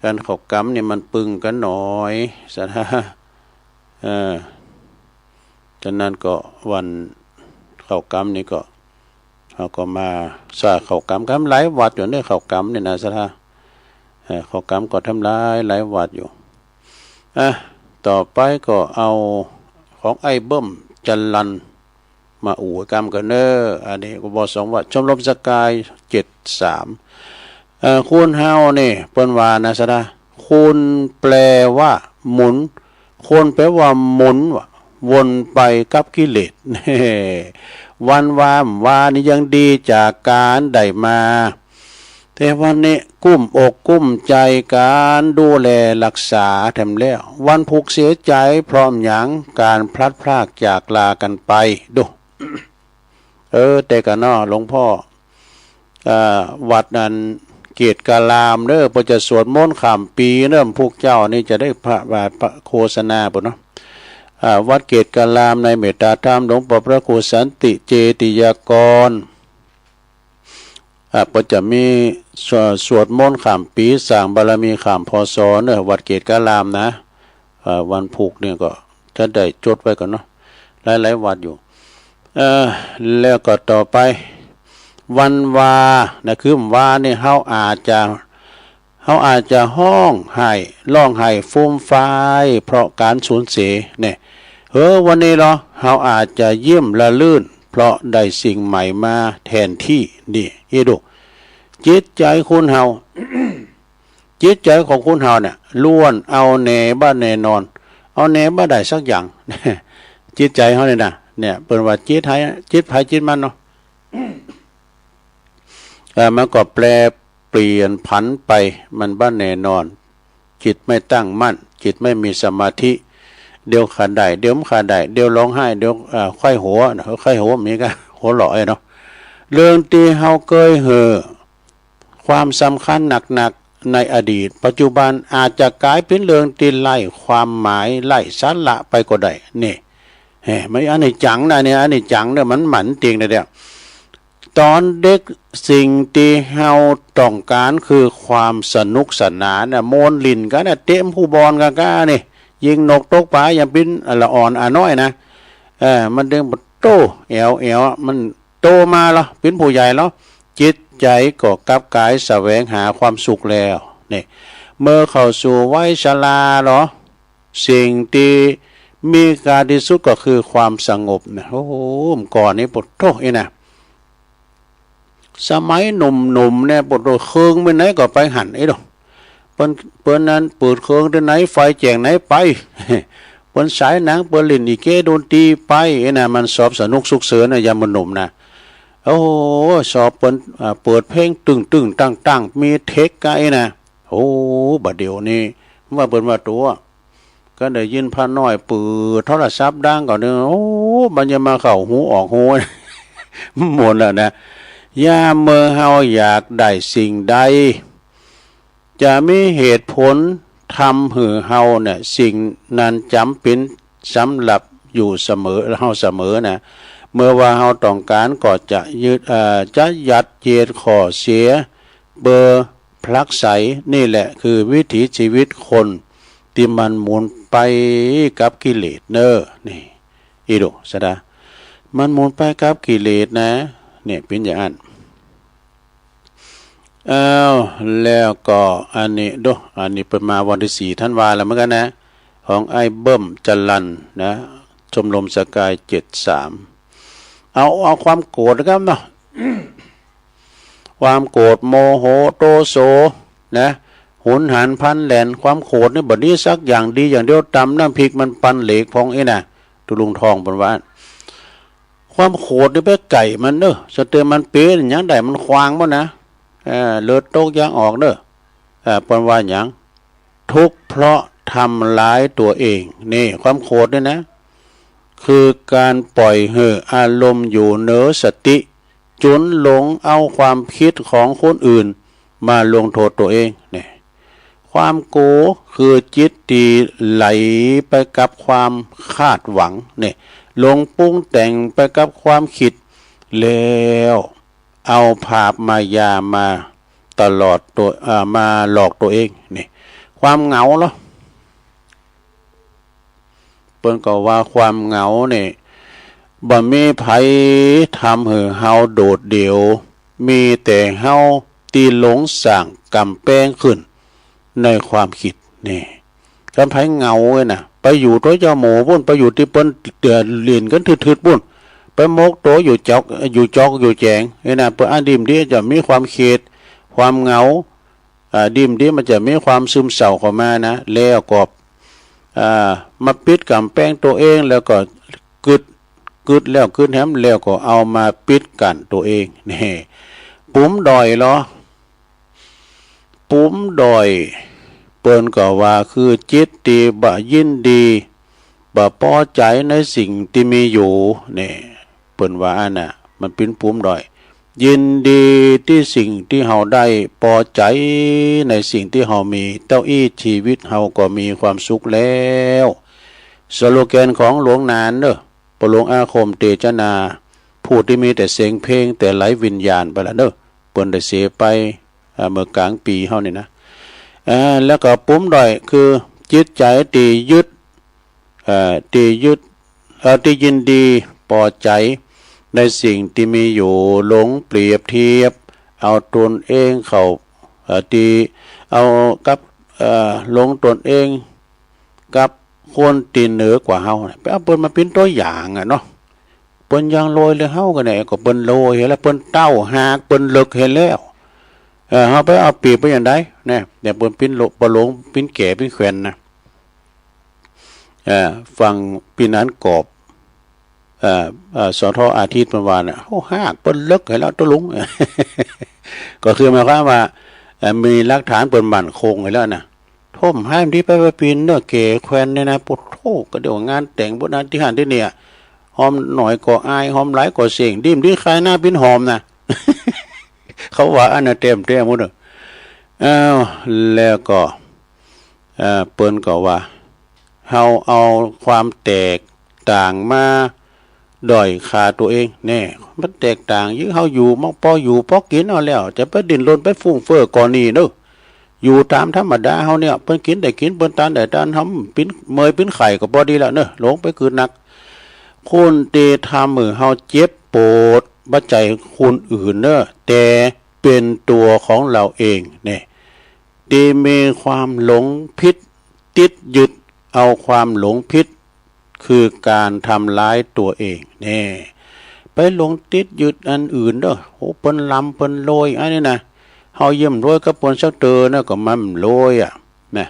กันเขากำเนี่ยมันปึงกันหน่อยศรัทธาฉะนั้นก็วันเขากำนี่ก็เขาก็มาสาเขากำหลายวัดอยู่เนี่ยเขากำเนี่ยนะศรัทธาเขากำก็ทำลายหลายวัดอยู่ต่อไปก็เอาของไอ้เบิ้มจันลันมาอู่กำกันเนออันนี้ก็บอก2 วัดชมรมสกาย73คูณเฮานี่เปิ้นว่านะศรัทธาคูณแปลว่าหมุนคูณแปลว่าหมุนวนไปกับกิเลสวันวานี่ยังดีจากการได้มาแต่วันนี้กุ้มอกกุ้มใจการดูแลรักษาแถมแล้ววันผูกเสียใจพร้อมหยังการพลัดพรากจากลากันไปดูแต่กันเนาะหลวงพ่อวัดนั้นเกียรติกาลามเด้อพอจะสวดมนต์ข้ามปีเริ่มพวกเจ้านี่จะได้พระโฆษณาปุ่นเนาะวัดเกตกาลามในเมตตาธรรมหลวงพ่อพระครูสันติเจติยากรก็จะมีสวดมนต์ข้ามปีสร้างบารมีข้ามพศเนี่ยวัดเกตกาลามนะวันผูกเนี่ยก็จะได้จดไว้ก่อนเนาะหลายวัดอยู่แล้วก็ต่อไปวันวานะคือวาเนี่ยเฮาอาจจะห้องไห้ร้องไห้ฟูมฟายเพราะการสูญเสียเนี่ยวันนี้เฮาอาจจะเยี่ยมละลื่นเพราะได้สิ่งใหม่มาแทนที่นี่ดูจิตใจคุณเฮา จิตใจของคุณเฮาเนี่ยล้วนเอาแน่บ้านแน่นอนเอาแน่บ้าได้สักอย่าง จิตใจเฮาเนี่ยเปิ้นว่าจิตไผจิตมันเนาะ มันก็แปรเปลี่ยนผันไปมันบ้านแน่นอนจิตไม่ตั้งมั่นจิตไม่มีสมาธิเดี๋ยวขาดได้เดี๋ยวไม่ขาดได้เดี๋ยวร้องไห้เดี๋ยวค่อยหัวมีก็หัวหล่อเนาะเรื่องที่เฮาเคยความสำคัญหนักในอดีตปัจจุบันอาจจะกลายเป็นเรื่องที่ไล่ความหมายไล่สาระไปก็ได้นี่ไม่อันนี้จังนะเนี่ยอันนี้จังเนี่ยมันหมันเตียงเดียวตอนเด็กสิ่งที่เฮาต้องการคือความสนุกสนานน่ะโมนลินกันน่ะเต็มผู้บอลกันก้านี่ยิงนกตกปลาอย่างเป็นละอ่อนน้อยนะมันเด้งโตเอวมันโตมาแล้วเป็นผู้ใหญ่แล้วจิต ใจก็กลับกายแสวงหาความสุขแล้วนี่เมื่อเข้าสู่วัยชราเหรอสิ่งที่มีการที่สุดก็คือความสงบนะโอ้โหก่อนนี้ปวดโต๊ะนะสมัยหนุ่มๆเนี่ยปวดเครื่องไปไหนก็ไปหันไอ้ดอกเปิ้นนั้นเปิดเครื่องที่ไหนไฟแจงไหนไปเปิ้นสายหนังเปิ้นเล่นอีเกโดนตีไปไอ้น่ะมันสอบสนุกสุขเสริญนะยามหนุ่มนะโอ้สอบเปิดเพลงตึงตั้งมีเทคไกนะโอ้บัดเดี๋ยวนี้ว่าเปิ้นว่าตัวก็ได้ยินพระน้อยปืดโทรศัพท์ดังก่อนนึงโอ้มันจะมาเข้าหูออกหูหมดแล้วนะยามเมื่อเฮาอยากได้สิ่งใดจะมีเหตุผลทำให้เฮาเนี่ยสิ่งนั้นจำเป็นสำหรับอยู่เสมอเฮาเสมอนะเมื่อว่าเฮาต้องการก็จะจะยัดเยียดข้อเสียเบอร์พลักไสนี่แหละคือวิถีชีวิตคนที่มันหมุนไปกับกิเลสเนอนี่อีโดสดามันหมุนไปกับกิเลสนะเนี่ยเป็นอย่างนั้นแล้วก็อันนี้ดูอันนี้เป็นมาวันที่4 ธันวาแล้วเหมือนกันนะของไอ้เบิ้มจรันนะชมรมสกาย73เอาความโกรธนะครับเนาะ ความโกรธโมโหโตโสนะหุนหันพันแหลนความโกรธนี่บัดนี้สักอย่างดีอย่างเดียวตำน้ำพริกมันปันเหล็กพองไอ้น่ะตุลุงทองบนว่าความโกรธนี่ไปไก่มันเนอะสเตอมันเป๊ะอย่างใดมันควางบ่นะเลือดโตกยางออกเนอะปนว่าอย่างทุกข์เพราะทำร้ายตัวเองนี่ความโกรธนี่นะคือการปล่อยเห่ออารมณ์อยู่เหนือสติจนหลงเอาความคิดของคนอื่นมาลงโทษตัวเองนี่ความโกรธคือจิตที่ไหลไปกับความคาดหวังนี่ลงปรุงแต่งไปกับความคิดแล้วเอาภาพมายามาตลอดตัวมาหลอกตัวเองนี่ความเหงาเหรอเปิ้นก็ว่าความเหงาเนี่ยบ่มีไผทำให้เฮาโดดเดี่ยวมีแต่เฮาตีหลงสั่งกำแป้งขึ้นในความคิดนี่กันไผเหงาเลยนะไปอยู่ตัวเจ้าหมูพุ่นไปอยู่ที่เปิ้นเลียนกันทึดๆพุ่นไปมกโตอยู่จอกอยู่แจงไอ้น่ะเปิ้นอันดิมดีจะมีความเขตความเหงาดิมดีมันจะมีความซึมเศร้าเข้ามานะแล้วก็มาปิดกำแป้งตัวเองแล้วก็กึดแล้วกึดแฮมแล้วก็เอามาปิดกันตัวเองนี่ปุ๋มดอยเหรอปุ๋มดอยเปิ้นก็ว่าคือจิตที่บ่ยินดีบ่พอใจในสิ่งที่มีอยู่นี่เปิ้นว่าอันน่ะมันเป็นปุ๋มดอยยินดีที่สิ่งที่เฮาได้พอใจในสิ่งที่เฮามีเต้าอี้ชีวิตเฮาก็มีความสุขแล้วสโลแกนของหลวงนานเด้อปหลวงอาคมเตจนาผู้ที่มีแต่เสียงเพลงแต่ไร้วิญญาณไปแล้วเด้อเปิ้นได้เสียไปเมื่อกลางปีเฮานี่นะแล้วก็ปุ๋มด้อยคือจิตใจที่ยึดที่ยินดีพอใจในสิ่งที่มีอยู่หลงเปรียบเทียบเอาตนเองเข้าที่เอากับหลงตนเองกับคนที่เหนือกว่าเฮาไปเอาเปิ้นมาเป็นตัวอย่างเนาะเปิ้นยังโรยเลยเฮากันเนี่ยก็เปิ้นโรยเห็นแล้วเปิ้นเต้าหากเปิ้นเลิกเห็นแล้วเฮาไปเอาปีไปอย่างใดเนี่ยเปิ้นปิ้นบ่หลงปิ้นแก่ปิ้นแขวนนะฟังปีนั้นกอบสทอาทิตย์เมื่อวานน่ะโอ้หากเปิ้นเลิกให้แล้วตัวลุง ก็คือหมายความว่ามีหลักฐานเปิ้นมั่นคงให้แล้วนะท่มให้มันที่ไปปีนเนื้อเก๋แควนเนี่ยนะปวดโธก็เดี๋ยวงานแต่งบ่นั้นที่หันที่เนี่ยหอมหน่อยก็อายหอมหลายก็เสียงดิ้มที่คลายหน้าปิ้นหอมนะ เขาว่าอันน่ะเต็มหมดเด้อแล้วก็เปิ้นก็ว่าเฮาเอาความแตกต่างมาด้อยค่าตัวเองแน่มันแตกต่างยิ่งเฮาอยู่มองพออยู่พอกินเอาแล้วจะไปดิ้นรนไปฟุ้งเฟ้อก่อนนี้เด้ออยู่ตามธรรมดาเฮาเนี่ยเปิ้นกินได้กินเปิ้นตานได้ตานทำปิ้นเมยปิ้นไข่ก็บ่ดีแล้วเด้อหลงไปคือนักคนที่ทำมือเฮาเจ็บปวดบ่ใจคนอื่นเด้อแต่ เป็นตัวของเราเองเนี่ยที่มีความหลงผิดติดยึดเอาความหลงผิดคือการทำร้ายตัวเองเนี่ยไปหลงติดยึดอันอื่นเด้อโหเปิ้นลำเปิ้นโรยอันนี้นะเฮาเยี่ยมโรยกับเปิ้นสักเตอนะก็มันโรยอ่ะนะ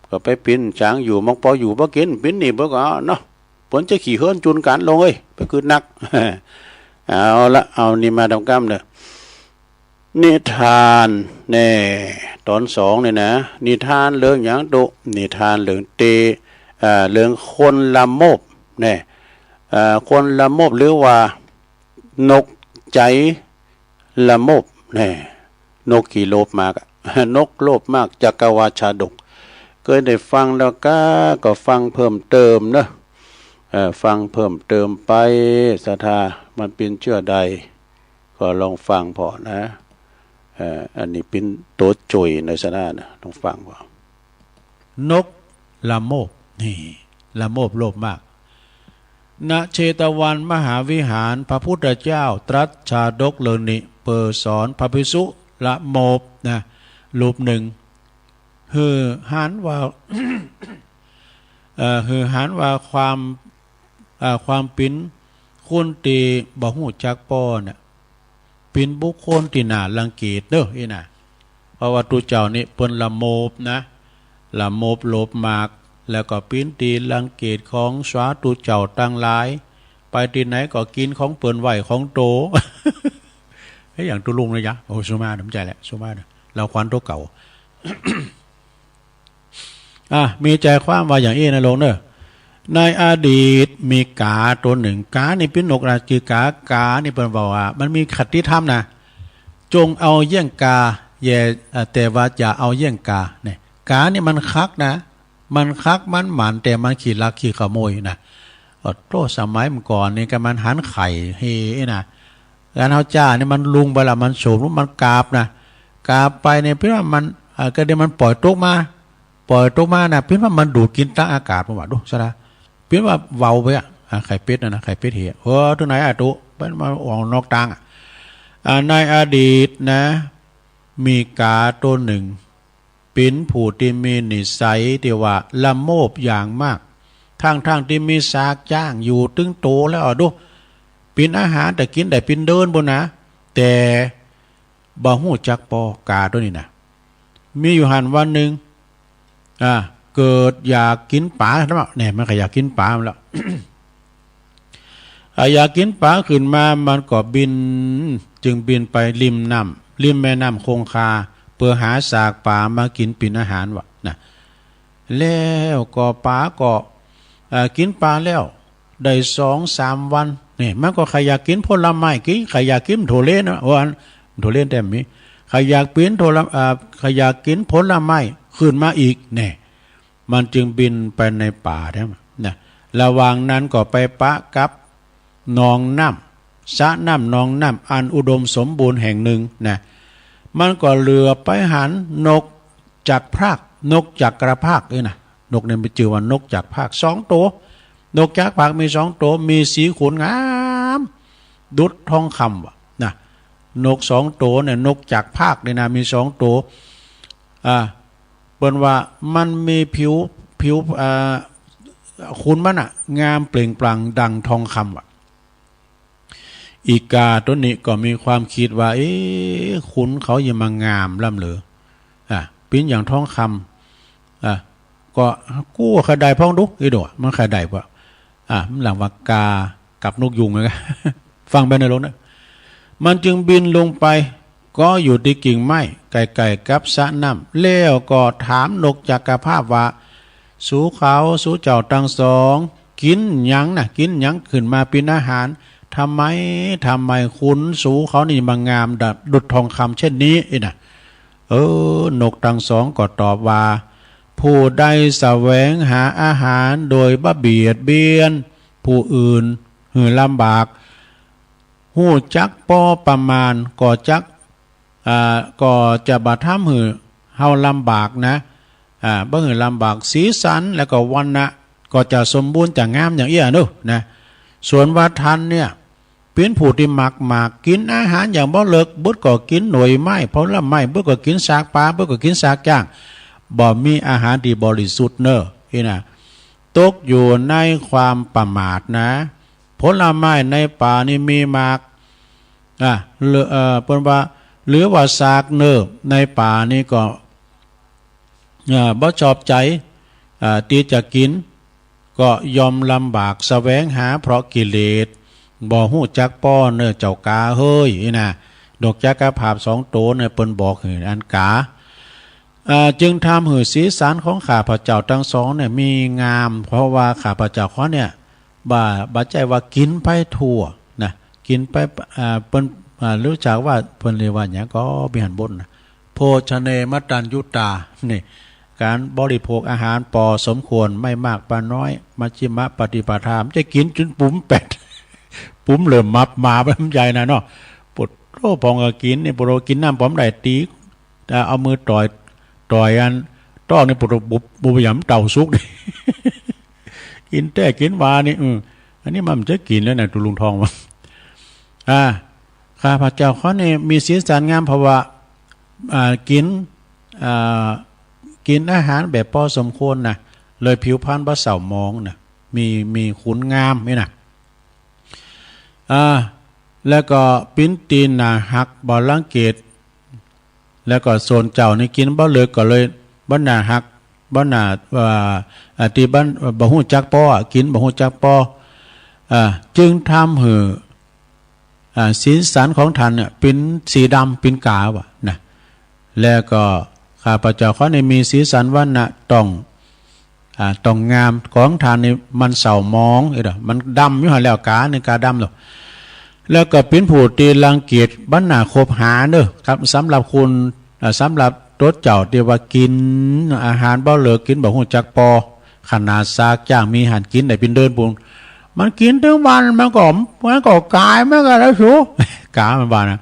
ก็ไปปิ้นช้างอยู่มองพออยู่บ่กินปิ้นนี่บ่ก็เนาะเปิ้นจะขี่เฮิรนจุนกันลงเอ้ยไปคือนัก เอาละเอานี่มาทำกรรมเด้อนิทานแน่ตอนสองเนี่ยนะนิทานเรื่องหยังตุนิทานเรื่องเรื่องคนละโมบเนี่ยคนละโมบหรือว่านกใจละโมบเนี่ยนกกี่โลภมากนกโลภมากจักรวาชาดกเคยได้ฟังแล้วก็ฟังเพิ่มเติมนะฟังเพิ่มเติมไปศรัทธามันเป็นเชื่อใดก็ลองฟังพอนะอันนี้เป็นโต๊ะจุยในศรัทธานะลองฟังพอนกละโมบนี่ละโมบโลภมากณเชตวันมหาวิหารพระพุทธเจ้าตรัสชาดกเลินิเปิดสอนพระภิกษุละโมบนะรูปหนึ่งหันว่า หันว่าความปิ้นคนตีบ่หูจักป้อน่ะปิ้นบุคคลที่น่ารังเกียจเด้ออีน่ะเพราะว่าตุเจ้านี่เปิ้นละโมบนะละโมบโลภมากแล้วก็ปิ้นตีรังเกียจของสาธุเจ้าตั้งหลายไปที่ไหนก็กินของเปิ้นไหวของโต เฮ้ยอย่างตุลุงเลยยะโอ้สุมาน้ำใจแหละสุมาเนี่ยเราควันตัวเก่า มีใจความว่าอย่างนี้นะลงเนอะในอดีตมีกาตัวหนึ่งกานี่เป็นนกนะคือกานี่เป็นบอกว่ามันมีคติธรรมนะจงเอาเยี่ยงกาแต่ว่าอย่าเอาเยี่ยงกาเนี่ยกานี่มันคักนะมันคักมันหมันแต่มันขี่ลักขี่ขโมยนะโตสมัยเมื่อก่อนนี่ก็มันหันไข่เฮนะการเอาจ้านี่มันลุงไปละมันโฉมมันกาบนะกาบไปเนี่ยเพื่อมันก็เดี๋ยวมันปล่อยตกมานะเพื่อว่ามันดูดกินตั้งอากาศมาว่าดูซะนะเพื่อว่าเว้าไปไข่เป็ดนะไข่เป็ดเหี้ยตัวไหนตุเป็นมาออกนอกตังในอดีตนะมีกาตัวหนึ่งเป็นผู้ที่มีนิสัยที่ว่าละโมบอย่างมากทั้งที่มีสากจ้างอยู่ตึงโตแล้วดูเป็นอาหารแต่กินแต่เป็นเดินบนนะแต่บ่หูจักปอกาตัวนี้นะมีอยู่หันวันหนึ่งเกิดอยากกินปลาใช่ไหมเนี่ยมันก็อยากกินปลาแล้ว อยากกินปลาขึ้นมามันก็จึงบินไปริมแม่น้ำคงคาเพื่อหาสากปลามากินเป็นอาหารวะนะแล้วก็ปลาก็กินปลาแล้วได้2-3 วันนี่มันก็ใครอยากกินผลไม้ใครอยากกินโถเล่นนะวันโถเล่นแต่มีใครอยากกินใครอยากกินผลไม้ขึ้นมาอีกเนี่ยมันจึงบินไปในป่านะระหว่างนั้นก็ไปปะกับหนองน้ำสระน้ำหนองน้ำอันอุดมสมบูรณ์แห่งหนึ่งนะมันก็เรือไปหันนกจักรพรากนกจักรพรากนะนกเนี่ยไปชื่อว่านกจักรพราก2 ตัวนกจักรพรากมี2 ตัวมีสีขนงามดุจทองคำวะนะนก2 ตัวเนี่ยนกจักรพรากเนี่ยนะมี2 ตัวเปิ้นว่ามันมีผิวขนมันงามเปล่งปลั่งดังทองคำวะอีกาตัวนี้ก็มีความคิดว่าขนเขาอย่ามางามล่ำเหลือเป็นอย่างทองคำก็กู้ขดายพ้องดุดวมันขดายป่ะมันหลังว่ากากับนกยุงเลยฟังไปในรถนะมันจึงบินลงไปก็อยู่ที่กิ่งไม้ไก่กับสระน้ำแล้วก็ถามนกจักรพรรดิว่าสู่เขาสู่เจ้าทั้งสองกินหยังขึ้นมาเป็นอาหารทำไมคุณสู่เขานี่มางามดุจทองคำเช่นนี้นะนกทั้งสองก็ตอบว่าผู้ใดแสวงหาอาหารโดยบ่เบียดเบียนผู้อื่นหือลำบากหู้จักป้อประมาณก็จะบาทำหือเฮาลำบากนะบ่หือลำบากสีสันแล้วก็วันนะก็จะสมบูรณ์จะงามอย่างเอี้ยนู้นะส่วนว่าทันเนี่ย เป็นผู้ที่หมักกินอาหารอย่างบ่เลิกบุดก็กินหน่วยไม้ผลไม้บุดก็กินซากปลาบุดก็กินซากย่างบ่มีอาหารที่บริสุทธิ์เนอะนี่นะตกอยู่ในความประมาทนะผลไม้ในป่านี่มีหมากเป็นว่าหรือว่าซากเนอะในป่านี่ก็บ่ชอบใจที่จะกินก็ยอมลำบากแสวงหาเพราะกิเลสบ่ฮู้จักป้อเนอะเจ้ากาเฮ้ยนี่นะดอกจักรภาพ2โตเนี่ยเปิ้นบอกให้อันกาจึงทำให้สีสันของข้าพเจ้าทั้งสองเนี่ยมีงามเพราะว่าข้าพเจ้าเขาเนี่ยบ่ใจว่ากินไปทั่วนะกินไปเปิ้นรู้จักว่าเพิ่นเรียกว่าหยังก็มีหันบนนะโภชเนมัตตัญญุตานี่การบริโภคอาหารพอสมควรไม่มากปานน้อยมัชฌิมปฏิปทาจะกินจนปุ้มเป็ดปุ้มเหลื่อมมับมาลำใหญ่นะเนาะปวดโรคพองก็กินนี่ปวดกินน้ำป้อมได้ตีแต่เอามือต่อยอันต้องนี่ปวดบุบยำเต่าซุกกินแต่กินวานี่อันนี้มันจะกินแล้วนะตุลุงทองมาข้าพเจ้าเขาเนี่ยมีศีลสันงามเพราะว่ากินอาหารแบบพอสมควรนะเลยผิวพรรณบ่เศร้ามองนะมีขุนงามนี่นะแล้วก็ปิ้นตีนนะหักบ่ลังเกตแล้วก็โซนเจ้านี่กินบ่เลิกก็เลยบ่หน้าหักบ่หน้าที่บ้านบ่ฮู้จักป้อกินบ่ฮู้จักป้อจึงทำให้สีสันของท่านเนี่ยเป็นสีดำเป็นกาวะนะแล้วก็ข้าพเจ้าเขาในมีสีสันว่านะต้องงามของท่านนี่มันเศร้ามองมันดำอยู่หั่นแล้วกาในกาดำหรอกแล้วก็เป็นผู้ที่รังเกียจบรรณาคบหาเด้อครับสำหรับคุณสำหรับรถเจ้าที่ว่ากินอาหารบ่เลิกกินบ่ฮู้จักปอขนาดซากจ้างมีหันกินได้เป็นเดินปุงมันกินถึงวันมันก็กายมันก็แล้วสูกามันบานะ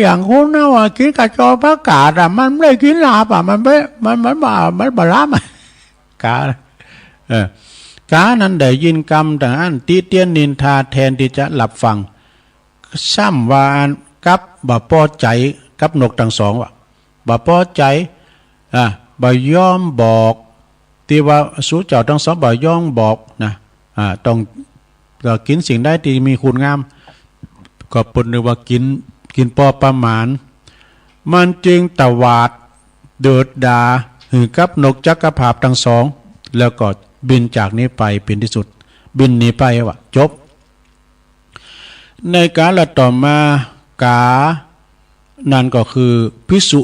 อย่างคุณนะว่ากินกระจอกผักกาดมันไม่ได้กินลาบมันบาลามกากานั้นได้ยินกรรมต่างอันตีเตียนนินทาแทนที่จะหลับฟังซ้ำว่ากับบ่พอใจกับนกทั้งสองว่าบ่พอใจบ่ยอมบอกที่ว่าสู้เจ้าทั้งสองบ่ยอมบอกนะต้องกินสิ่งใดที่มีคุณงามก็ปนหรือว่ากินพอประมาณมันจึงตวาดเดือดดาหือกับนกจักรภาพทั้งสองแล้วก็บินจากนี้ไปเป็นที่สุดบินหนีไปว่าจบในกาลต่อมากานั่นก็คือภิกษุ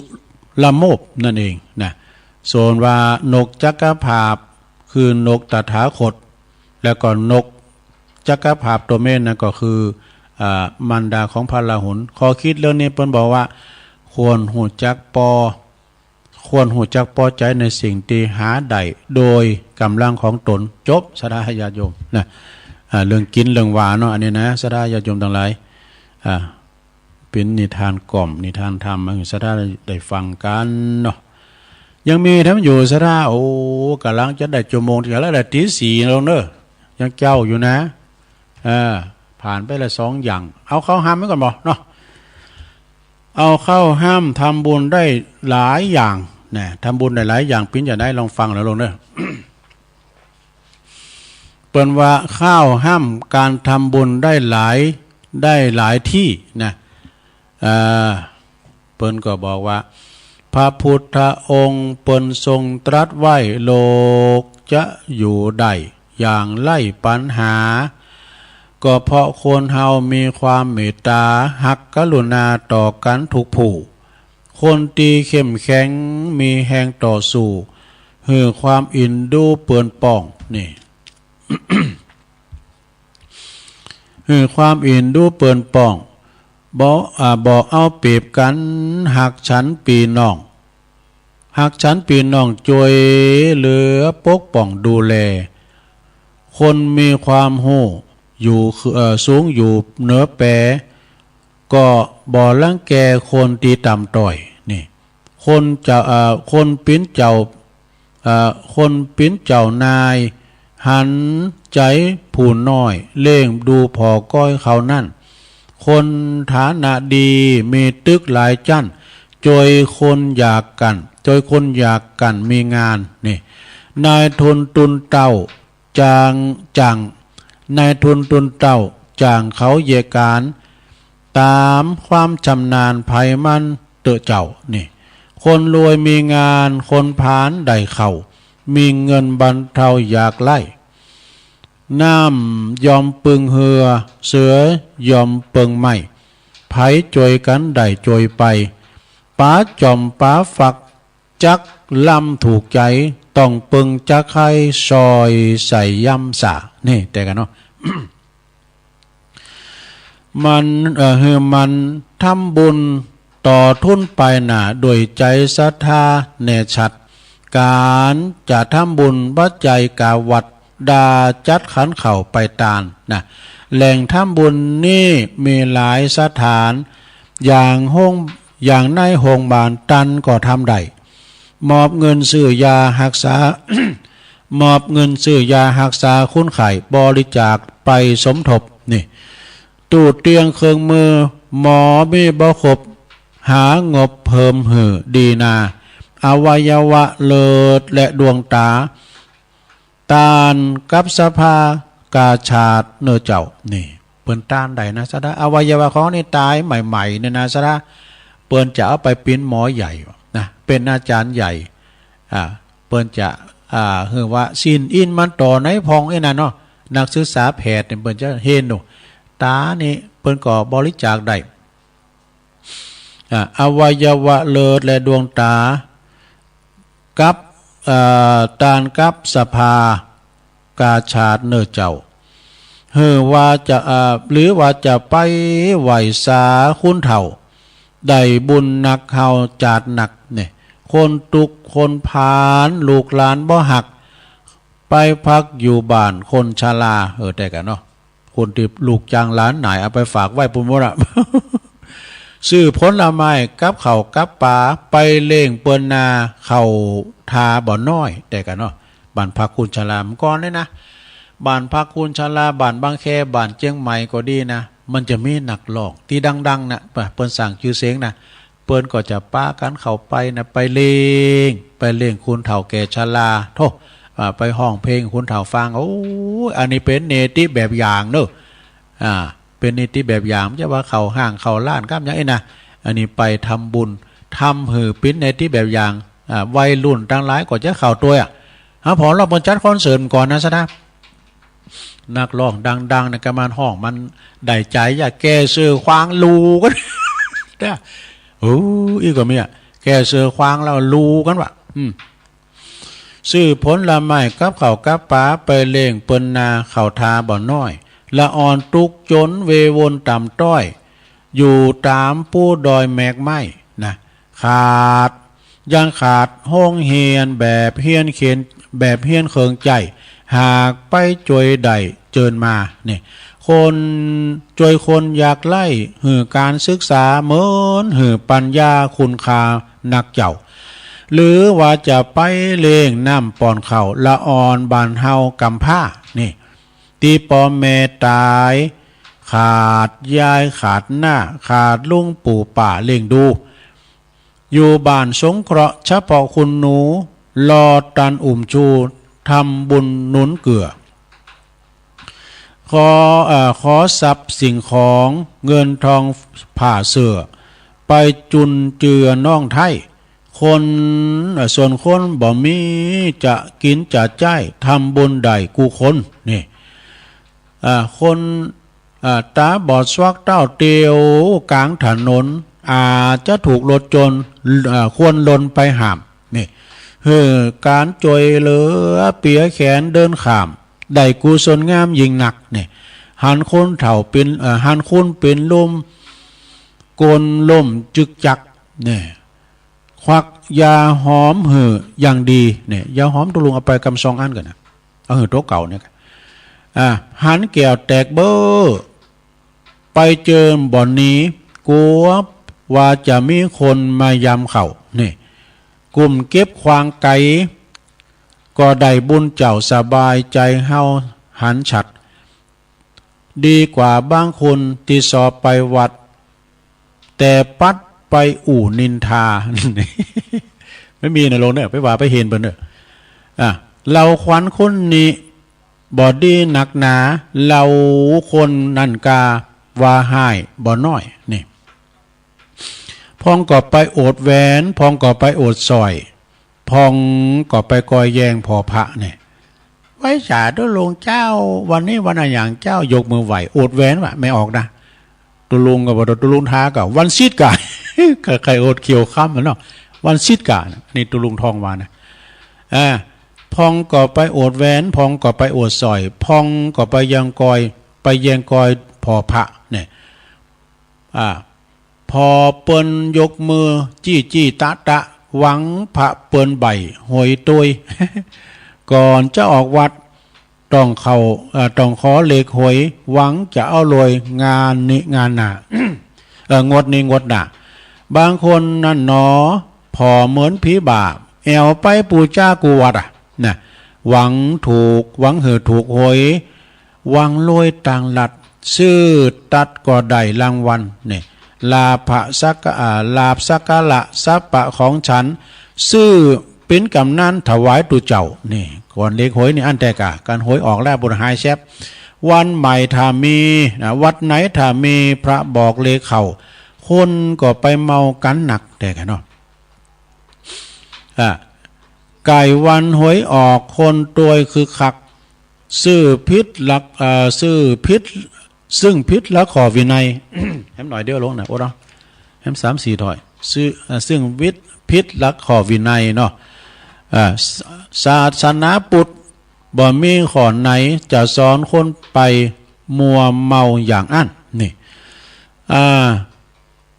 ละโมบนั่นเองนะส่วนว่านกจักรภาพคือนกตถาคตแล้วก็นกจักรภาพตัวเม่นนั่นก็คือมารดาของพระราหุลขอคิดเรื่องนี้เพิ่นบอกว่าควรหูจักปอใจในสิ่งที่หาได้โดยกำลังของตนจบสดาญาโยมนะเรื่องกินเรื่องหวานเนาะอันนี้นะสดาญาโยมทั้งหลายเป็นนิทานกล่อมนิทานธรรมสดาได้ฟังกันเนาะยังมีทั้งอยู่สดาโอ้กำลังจะได้ชั่วโมงที่แล้วได้ตี 4แล้วเนอะยังเจ้าอยู่นะผ่านไปละ2อย่างเอาเข้าห้ามไว้ก่อนบ่เนาะเอาเข้าห้ามทำบุญได้หลายอย่างนะทำบุญได้หลายอย่างปิ้นจะได้ลองฟังแล้วลงเด้อ เปิ้นว่าข้าวห้ามการทำบุญได้หลายที่นะเปิ้นก็บอกว่าพระพุทธองค์เปิ้นทรงตรัสไว้โลกจะอยู่ได้อย่างไร้ปัญหาก็เพราะคนเฮามีความเมตตาหักกรุณาต่อกันทุกผู้คนตีเข้มแข็งมีแห่งต่อสู้หือความอินดูเปื่อนป่องนี่ หือความอินดูเปื่อนป่องบ่เอาเปรียบกันหักฉันปีน้องหักฉันปีน้องจวยเหลือปกป้องดูแลคนมีความหูอยู่สูงอยู่เหนือแปรก็บ่ลังแกคนตีต่ำต่อยนี่คนปิ้นเจ้านายหันใจผู้น้อยเล่งดูพอก้อยเขานั่น คนฐานะดีมีตึกหลายจั่นจอยคนอยากกันจอยคนอยากกันมีงานนี่นายทุนตุนเต่าจางนายทุนตุนเต่าจางเขาเยการตามความชำนาญไผมันเตอะเจ้านี่คนรวยมีงานคนผานได้เข้ามีเงินบรรเทาอยากไล่น้ำยอมปึงเหือเสือยอมเปิงไม่ไผจวยกันได้จวยไปป้าจอมป้าฝักจักลำถูกใจต้องปึงจักไข่ซอยใส่ยำสานี่แต่กันเนาะ มันมันทำบุญต่อทุนไปหนาโดยใจศรัทธาแน่ชัดการจะทำบุญวัดใจกาวัดดาจัดขันเข่าไปตานนะแหล่งทำบุญนี่มีหลายสถานอย่างในโรงพยาบาลตันก็ทำได้มอบเงินซื้อยารักษา มอบเงินซื้อยารักษาคนไข้บริจาคไปสมทบนี่ตูดเตียงเครื่องมือหมอมีบ่ครบหางบเพิ่มหือดีนาอวัยวะเลิศและดวงตาตานกับสภากาชาดเนอเจ้านี่เปิ้นต้านใดนะสะดาอวัยวะของนี่ตายใหม่ๆเนี่ยนะสะดาเปิ้นจะเอาไปปิ้นหมอใหญ่นะเป็นอาจารย์ใหญ่เปิ้นจะคือว่าซินอินมันต่อในพองไอ้นั่นเนาะนักศึกษาแพทย์เนี่ยเปิ้นจะเห็นหนูตานี่เปิ้นก็บริจาคได้อวัยวะเลิศและดวงตากับตานกับสภากาชาดเนอเจ้าว่าจะหรือว่าจะไปไหวสาคุณเถ่าได้บุญหนักเฮาจาดหนักเนี่ยคนตุกคนพานลูกหลานบ่หักไปพักอยู่บ้านคนชราแต่กันเนาะคนที่ลูกจางหลานไหนเอาไปฝากไว้ปุ่นบ่ล่ะ ซื้อผลไม้กับข้าวกับปลาไปเล่งเปิ้นนาเข้าทาบ่อน้อยแต่กันเนาะบ้านพักคุณชรามก่อนเลยนะบ้านพักคุณชราบ้านบางแคบ้านเชียงใหม่ก็ดีนะมันจะมีนักร้องที่ดังๆนะเปิ้นสั่งชื่อเสียงนะเปิ้นก็จะป้ากันเข้าไปนะไปเล่งคุณเฒ่าแก่ชราโธ่ไปห้องเพลงคุณเฒ่าฟังโอ้อันนี้เป็นเนติแบบอย่างเนอะเป็นนิติแบบอย่างจะว่าเขาห้างเขาล้านก้ามอย่างนี้นะอันนี้ไปทำบุญทำหือปิ้นในที่แบบอย่างวัยรุ่นตั้งหลายก็จะเข่าตัวพอเราบนจัดคอนเสิร์ตก่อนนะซะนะนักร้องดังๆในกระมานห้องมันได้ใจอยากแก้เสื้อควางลูกันได้อีกก็มีแก้เสื้อควางแล้วลูกันวะซื้อผลละไม้กับเข่ากับป้าไปเล่งเปิ้นนาเข่าทาบ่อน้อยละอ่อนตุกจนเววนต่ำต้อยอยู่ตามผู้ดอยแมกไม้นะขาดห้องเฮียนแบบเฮียนเขียนแบบเฮียนเคิงใจหากไปจวยใดเจิญมาเนี่ยคนจวยคนอยากไล่หือการศึกษาเหมือนหือปัญญาคุณคานักเจ้าหรือว่าจะไปเล่งน้ำปอนเข่าละอ่อนบานเฮากำผ้านี่ตีปอมเมตายขาดยายขาดหน้าขาดลุงปู่ป่าเลี้ยงดูอยู่บ้านสงเคราะห์เฉพาะคุณหนูรอตันชูทำบุญหนุนเกือขอทรัพย์สิ่งของเงินทองผ่าเสือไปจุนเจือน้องไทยคนส่วนคนบ่มีจะกินจะใจทำบุญใดกูคนนี่คนตาบอดสวักเต้าเตียวกลางถนนอาจจะถูกรถจนควรลนไปหามนี่การจอยเหลือเปียแขนเดินขามได้กุศลงามยิ่งหนักนี่หันคนเถ่าเป็นหันคุณเป็นลมโกนลมจึกจักนี่ควักยาหอมอย่างดีเนี่ยยาหอมตุลุงเอาไปกำซองอันกันนะเอาโต๊ะเก่าเนี่ยหันแก้วแตกเบอร์ไปเจอบ่อนนี้กลัวว่าจะมีคนมายำเข่านี่กลุ่มเก็บควางไก่ก็ได้บุญเจ้าสบายใจเฮาหันฉัด ดีกว่าบางคนที่สอบไปวัดแต่ปัดไปอู่นินทา ไม่มีในโลกเนี่ยไปว่าไปเห็นเปิ้นเด้อเราขวัญคนนี้บอดีหนักหนาเราคนนันกาว่าหายบ่น้อยนี่พองก็ไปโอดแหวนพองก็ไปโอดซอยพองก็ไปกอยแยงพอพระเนี่ยไว้สาธุลงเจ้าวันนี้วันอะไรอย่างเจ้ายกมือไหวโอดแหวนวะไม่ออกนะตุลุงกับตุลุงท้ากับวันซีดกา ใครโอดเขียวข้ามมันเนาะวันซีดกานี่ตุลุงทองวานะพองก็ไปโอดแหวนพองก็ไปโอดซอยพองก็ไปยังกอยไปแยงกอยพอพระเนี่ยพอเปิ้นยกมือจี้ตะหวังพระเปิ้นใบหวยตุย ก่อนจะออกวัดต้องขอเลขหวยหวังจะเอารวยงานนี้งานหน้า งวดนี้งวดหน้าบางคนนั่นหนอพอเหมือนผีบาปแอวไปปูจ้ากูวัดนะหวังถูกหวังเหอถูกหวยหวังรวยต่างหลัดซื้อตัดก็ได้รางวัลเนี่ยลาภสักลาภสักละสัพพะของฉันซื้อเป็นกำนันถวายตุเจ้านี่ก่อนเลขหวยนี่อันแต่กะการหวยออกแล้วบุญหายแซบวันใหม่ถ้ามีวัดไหนถ้ามีพระบอกเลขเขาคนก็ไปเมากันหนักแต่กันเนาะไก่วันหวยออกคนตัวคือคักซื้อพิษลักซื้อพิษซึ่งพิษและขอวินัย แฮมหน่อยเดียวลงนะโอ้เนาะแฮม3-4ถอยซึ่งวิทย์พิษและขอวินัยเนาะศาสนาพุทธบ่มีข้อไหนจะสอนคนไปมัวเมาอย่างอั้นนี่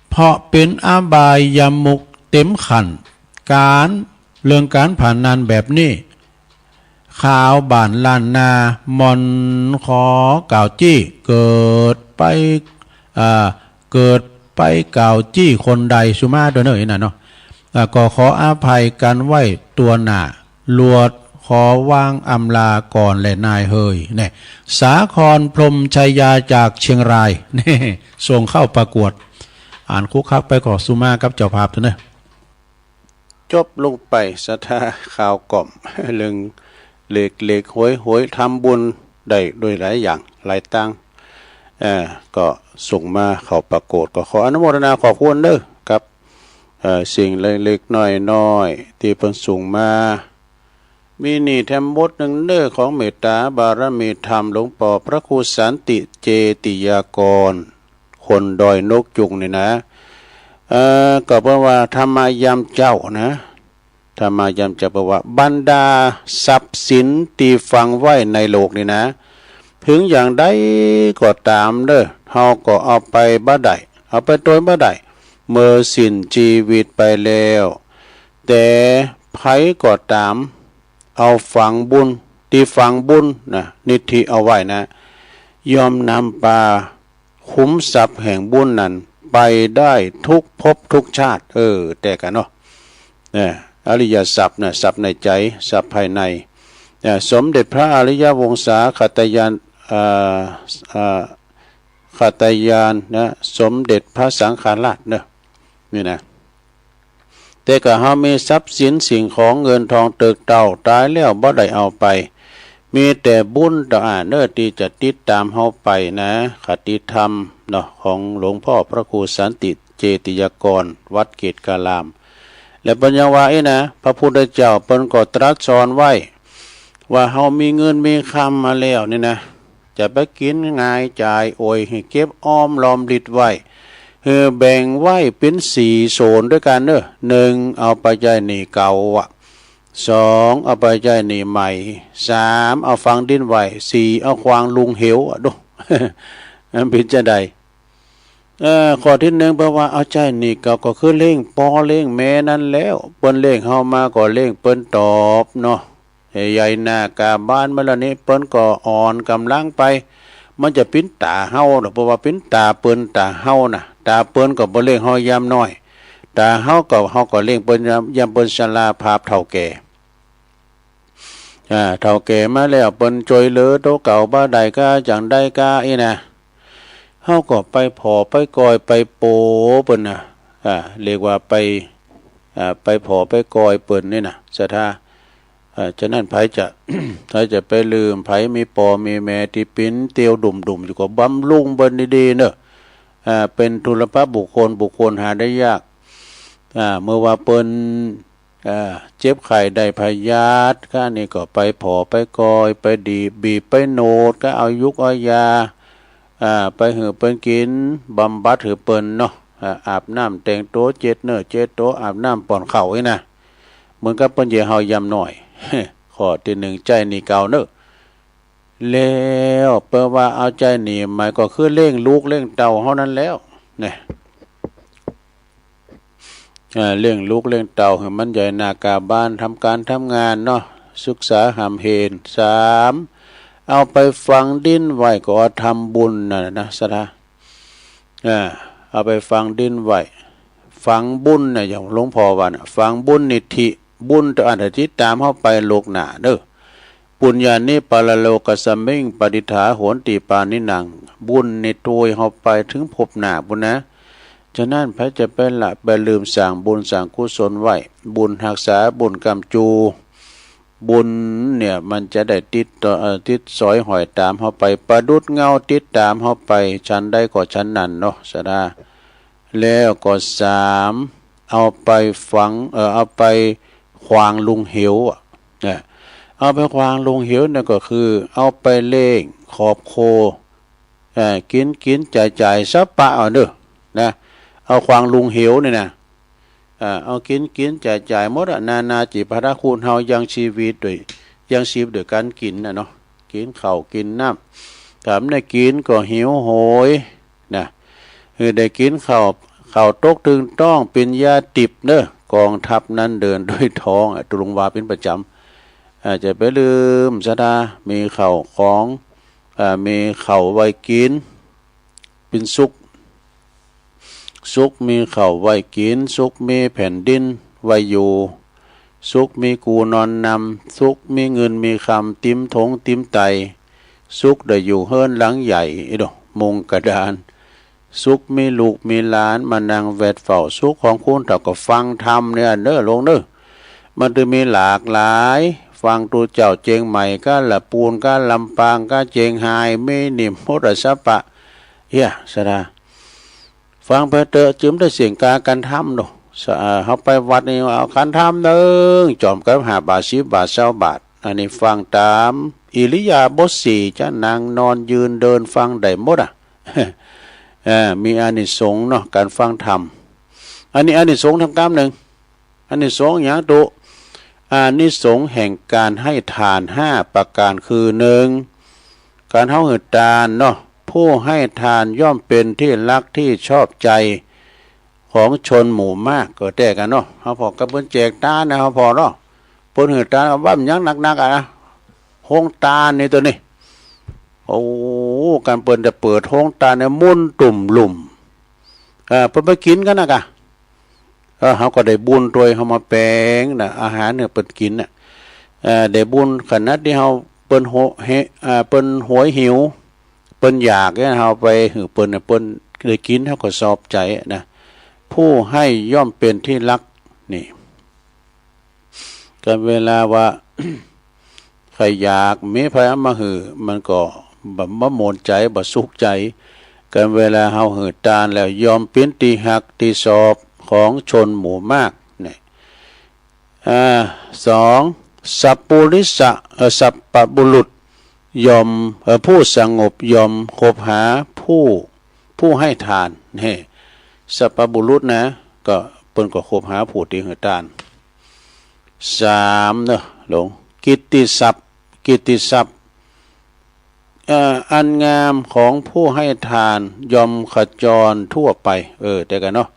เพราะเป็นอบายามุกเต็มขันเรื่องการผ่านนันแบบนี้ข่าวบ้านล้านนามอนขอกล่าวจี้เกิดไปกล่าวจี้คนใดสุมาโดยเนยน่ะเนาะก็ขออภัยกันไว้ตัวหน้าลวดขอวางอำลาก่อนและนายเฮยเนี่ยสาครพรหมชัยยาจากเชียงรายนี่ส่งเข้าประกวดอ่านคุกคักไปขอสุมากับเจ้าภาพเถอะเนอะจบลงไปสถาข่าวกล่อมเรื่องเลขหวยทำบุญได้โดยหลายอย่างหลายตั้งก็ส่งมาเข้าประกวดก็ขออนุโมทนาขอบคุณเด้อครับสิ่งเล็กๆน้อยๆที่เพิ่นส่งมามีนี่แถมบทหนึ่งเด้อของเมตตาบารมีธรรมหลวงพ่อพระครูสันติเจติยากรคนดอยนกจุงนี่นะก็เพราะว่าธรรมายามเจ้านะธรรมายามเจ้าบอกว่าบรรดาทรัพย์สินที่ฟังไว้ในโลกนี่นะถึงอย่างใดก็ตามเด้อเฮาก็เอาไปบ่ได้เอาไปโดยบ่ได้เมื่อสิ้นชีวิตไปแล้วแต่ไผก็ตามเอาฝังบุญที่ฝังบุญนะนิธิเอาไว้นะยอมนำปาคุ้มทรัพย์แห่งบุญนั้นไปได้ทุกภพทุกชาติแต่กันเนาะอริยทรัพย์นะทรัพย์ในใจทรัพย์ภายในสมเด็จพระอริยวงศาคตยานนะสมเด็จพระสังฆราชเนาะนี่นะแต่ก็เฮามีทรัพย์สินสิ่งของเงินทองตึกเต่าตายแล้วบ่ได้เอาไปมีแต่บุญต่างๆที่จะติดตามเฮาไปนะคติธรรมเนาะของหลวงพ่อพระครูสันติเจติยากรวัดเกตกาลามและปัญญาวานะพระพุทธเจ้าเปิ้นก็ตรัสสอนไว้ว่าเฮามีเงินมีคำมาแล้วนี่นะจะไปกินง่ายจ่ายโอยให้เก็บอ้อมรอมริดไว้แบ่งไว้เป็น4โซนด้วยกันเด้อ1เอาไปใช้หนี้เก่า2เอาไปใช้หนี้ใหม่3เอาฝังดินไว้4เอาควางลุงเหวดูมันเป็นจังได๋ข้อที่1แปลว่าเอาใจหนี้เก่าก็คือเล่งปอเล่งแม่นั่นแล้วเปิ้นเล่งเฮามาก็เล่งเปิ้นตอบเนาะใหญ่หน้ากาบ้านเมื่อละนี้เปิ้นก็อ่อนกำลังไปมันจะปิ้นตาเฮาเพราะว่าปิ้นตาเปิ้นตาเฮาน่ะตาเปิ้นก็บ่เล่งเฮายามน้อยตาเฮาก็เล่งเปิ้นยามเปิ้นชราภาพเฒ่าแก่ เท่าแก่มาแล้วเปิ้นจอยเหลือโตเก่าบ้าใดก็จังได้ก็อีนะเฮาก็ไปผอไปกอยไปโปเปิ้นน่ะเรียกว่าไปผอไปกอยเปิ้นนี่น่ะศรัทธาฉะนั้นไผจะ ถ้าจะไปลืมไผมีปอมีแม่ที่ปิ้นเตียวดุ่มๆอยู่ก็บำรุงเบิ่นดีๆเด้อเป็นทุลภบุคคลหาได้ยากเมื่อว่าเปิ้นเจ็บไข้ได้พยาธิก็นี่ก็ไปผอไปกอยไปดีบีบไปโนดก็เอายุกเอายาไปหือเปิ้นกินบำบัดหือเปิ้นเนาะอาบน้ำแต่งโตเจ็ดโตอาบน้ำป้อนข้าวนี่นะเหมือนกับเปิ้นเหยเฮายำหน่อย ข้อที่หนึ่งใจนี่เก่าเนอะแล้วเปิ้นว่าเอาใจนี่หมายก็คือเร่งลูกเร่งเต่าเฮานั้นแล้วเนี่ยเลี้ยงลูกเลี้ยงเต่าให้มันใหญ่นากาบ้านทำการทำงานเนาะศึกษาหามเหน3เอาไปฝังดินไว้ก็ทำบุญนะสะเอาไปฝังดินไว้ฝังบุญเนี่ยอย่างหลวงพ่อว่านะฝังบุญนิธิบุญต่ออันที่ตามเข้าไปโลกหน้าเด้อปุญญานิปาลโลกสัมมิงปฏิฐาโหนติปานิหนังบุญในตัวเข้าไปถึงภพหน้าบุญนะฉะนั้นพระจะเป็นละไปลืมสั่งบุญสั่งกุศลไว้บุญรักษาบุญกำจูบุญเนี่ยมันจะได้ติดสอยหอยตามเข้าไปประดุดเงาติดตามเข้าไปชั้นได้ก็ชั้นนั้นเนาะสดาแล้วก็3เอาไปฝังเอาไปขวางลุงเหวเนี่ยเอาไปขวางลุงเหวเนี่ยก็คือเอาไปเล่งขอบโคกินจ่ายซับปะเอาเด้อนะเอาขวางลุงเหวเนี่ยนะเอากินจ่ายหมดนาจิพระคุณเฮายังชีวิตด้วยการกินนะเนาะกินข้าวกินน้ำถามได้กินก็หิวโหยนะคือได้กินข้าวตกถึงต้องเป็นยาติบเนอะกองทัพนั้นเดินด้วยท้องตุลงวาเป็นประจำอาจจะไปลืมซะดามีข้าวของมีข้าวไว้กินเป็นสุกมีข้าวไว้กินสุกมีแผ่นดินไว้อยู่สุกมีกูนอนนำสุกมีเงินมีคำติ้มทงติ้มไตสุกได้อยู่เฮิรนหลังใหญ่มุงกระดานสุกมีลูกมีหลานมานั่งแวดเฝ้าสุกของคุณเท่ากับฟังธรรมเนี่ยเน้อลงเน้อมันจะมีหลากหลายฟังตัวเจ้าเจงใหม่ก็ละปูนก็ลำปางก็เจงไฮไม่นิ่มโมดสัปะสดาฟังไปเตอจืมได้เสียงกากันทำเนาะเขาไปวัดนี่เอากันทำจอมกับ5 บาท10 บาท20 บาทอันนี้ฟังตามอิริยาบถ4จะนั่งนอนยืนเดินฟังได้หมดมีอานิสงส์เนาะการฟังธรรมอันนี้อานิสงส์ทำกรรมหนึ่งอานิสงส์อย่างตุอานิสงส์แห่งการให้ทาน5 ประการคือ1การเฮาหืดทานเนาะผู้ให้ทานย่อมเป็นที่รักที่ชอบใจของชนหมู่มากก็แต่กันเนาะเฮาพอกับเพิ่นแจกทานนะเฮาพอเนาะเพิ่นหืดทานว่ามันยังหนักๆนะโฮงทานนี่ตัวนี้โอ้การเปิ้นจะเปิดโฮงทานเนี่ยมุ่นตุ่มลุ่มเพิ่นไปกินกันนะกะเฮาก็ได้บุญโดยเฮามาแปลงนะอาหารเนี่ยเปิ้นกินน่ะได้บุญขนาดที่เฮาเปิ้นหวยหิวเปิ้นอยากเนี่ยเฮาไปหือเปิ้นได้กินเฮาก็ชอบใจนะผู้ให้ย่อมเป็นที่รักนี่ก็เวลาว่า ใครอยากมีไผเอามาหือมันก็บ่โมนใจบ่สุขใจกันเวลาเฮาหือทานแล้วยอมเป็นที่หักที่ชอบของชนหมู่มากนี่2สัพปุริสะสัพปบุรุษยอมผู้สงบยอมคบหาผู้ให้ทานนี่สัพปบุรุษนะก็เปิ้นก็คบหาผู้ที่ให้ทาน3เนาะหลงกิตติศัพท์อันงามของผู้ให้ทานยอมขจรทั่วไปแต่กันเนาะ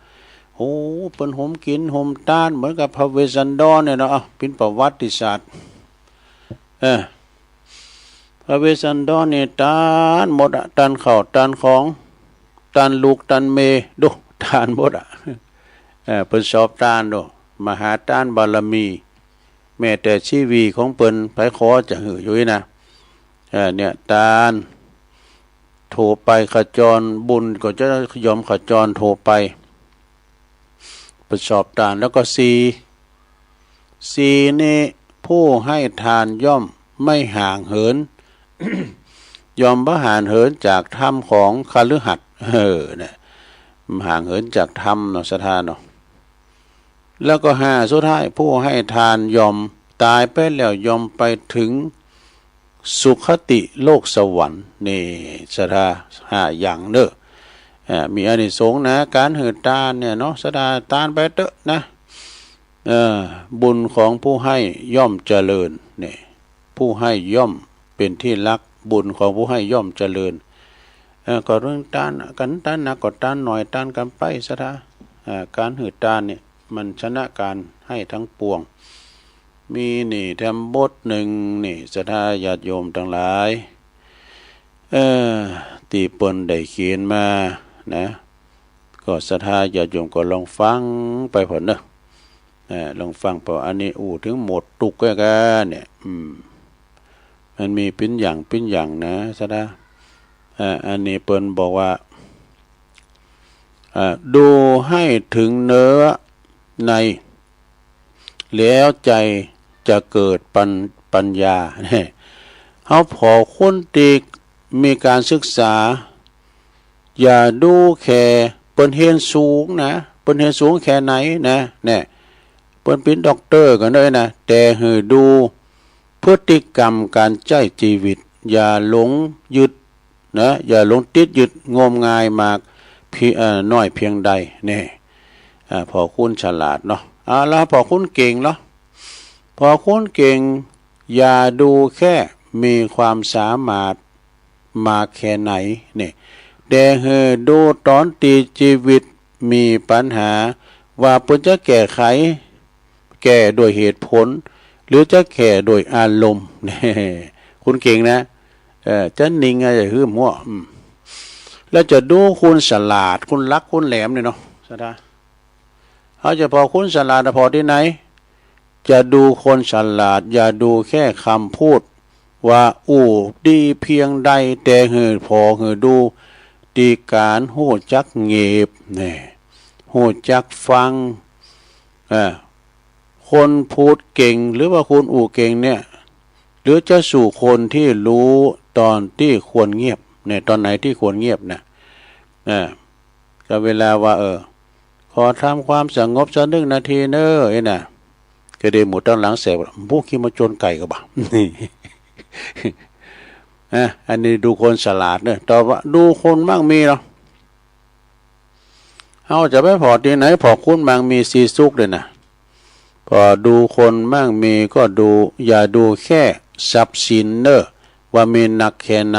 โอ้เปิ้นห่มกินห่มทานเหมือนกับพระเวสสันดรเนี่ยเนาะเป็นประวัติศาสตร์พระเวสสันดรเนี่ยทานหมดทานข้าวทานของทานลูกทานเมดูทานหมดเพิ่นชอบทานดูมหาทานบารมี แม้แต่ชีวีของเปิ้นไผขอจะหืออยู่นะเนี่ยตาลโทรไปขจรบุญก็จะยอมขจรโทรไปประสอบตานแล้วก็สีนี่ผู้ให้ทานย่อมไม่ห่างเหิน ยอมบ่ห่างเหินจากธรรมของคฤหัสถ์เนี่ยห่างเหินจากธรรมเนาะสถานเนาะแล้วก็สุดท้ายผู้ให้ทานยอมตายไปแล้วยอมไปถึงสุขติโลกสวรรค์นี่สถาอย่างเด้อมีอานิสงส์นะการหืดตานเนี่ยเนาะสถาตานไปเตอะนะบุญของผู้ให้ย่อมเจริญนี่ผู้ให้ย่อมเป็นที่รักบุญของผู้ให้ย่อมเจริญก็เรื่องตานกันตานหนักก็ตานหน่อยตานกันไปสถาการหืดตานเนี่ยมันชนะการให้ทั้งปวงมีนี่แถมบทหนึ่งนี่ศรัทธาญาติโยมทั้งหลายตีเปิ้นได้เขียนมานะก็ศรัทธาญาติโยมก็ลองฟังไปผลเนอะลองฟังพออันนี้ถึงหมดตุกแก่เนี่ยมันมีเป็นอย่างนะศรัทธาอันนี้เปิ้นบอกว่าดูให้ถึงเนื้อในแล้วใจจะเกิดปัญญาเนี่ยเขาพอคนตีมีการศึกษาอย่าดูแค่เปิ้นเรียนสูงนะเปิ้นเรียนสูงแค่ไหนนะเนี่ยเปิ้นเป็นด็อกเตอร์กันด้วยนะแต่ให้ดูพฤติกรรมการใช้ชีวิตอย่าหลงยึดนะอย่าหลงติดยึดงมงายมากน้อยเพียงใดเนี่ยพอคุณฉลาดเนาะแล้วพอคุณเก่งเนาะพอคุณเก่งอย่าดูแค่มีความสามารถมาแค่ไหนเนี่ยแต่ดูตอนตีชีวิตมีปัญหาว่าเพิ่นจะแก้ไขแก้โดยเหตุผลหรือจะแก้โดยอารมณ์เนี่ยคุณเก่งนะจะนิ่งจะหืมหัวแล้วจะดูคุณฉลาดคุณลักคุณแหลมเนี่ยเนาะสดาเขาจะพอคุณฉลาดพอที่ไหนจะดูคนฉลาดอย่าดูแค่คำพูดว่าดีเพียงใดแต่พอดูดีการหู้จักเงีบเนี่ยหู้จักฟังคนพูดเก่งหรือว่าคุณเก่งเนี่ยหรือจะสู่คนที่รู้ตอนที่ควรเงียบเนี่ยตอนไหนที่ควรเงียบนะก็เวลาว่าขอทำความสงบสัก1 นาทีเนอะน่ะก็ได้หมดตั้งหลังเสกพวกขี้มาโจรไก่ก็บ่นี่อันนี้ดูคนฉลาดเนี่ยต่อว่าดูคนมั่งมีเนาะเฮาจะไปพอที่ไหนพอคุณมั่งมีสีสุกเลยนะพอดูคนมั่งมีก็ดูอย่าดูแค่ทรัพย์สินเนอะว่ามีหนักแค่ไหน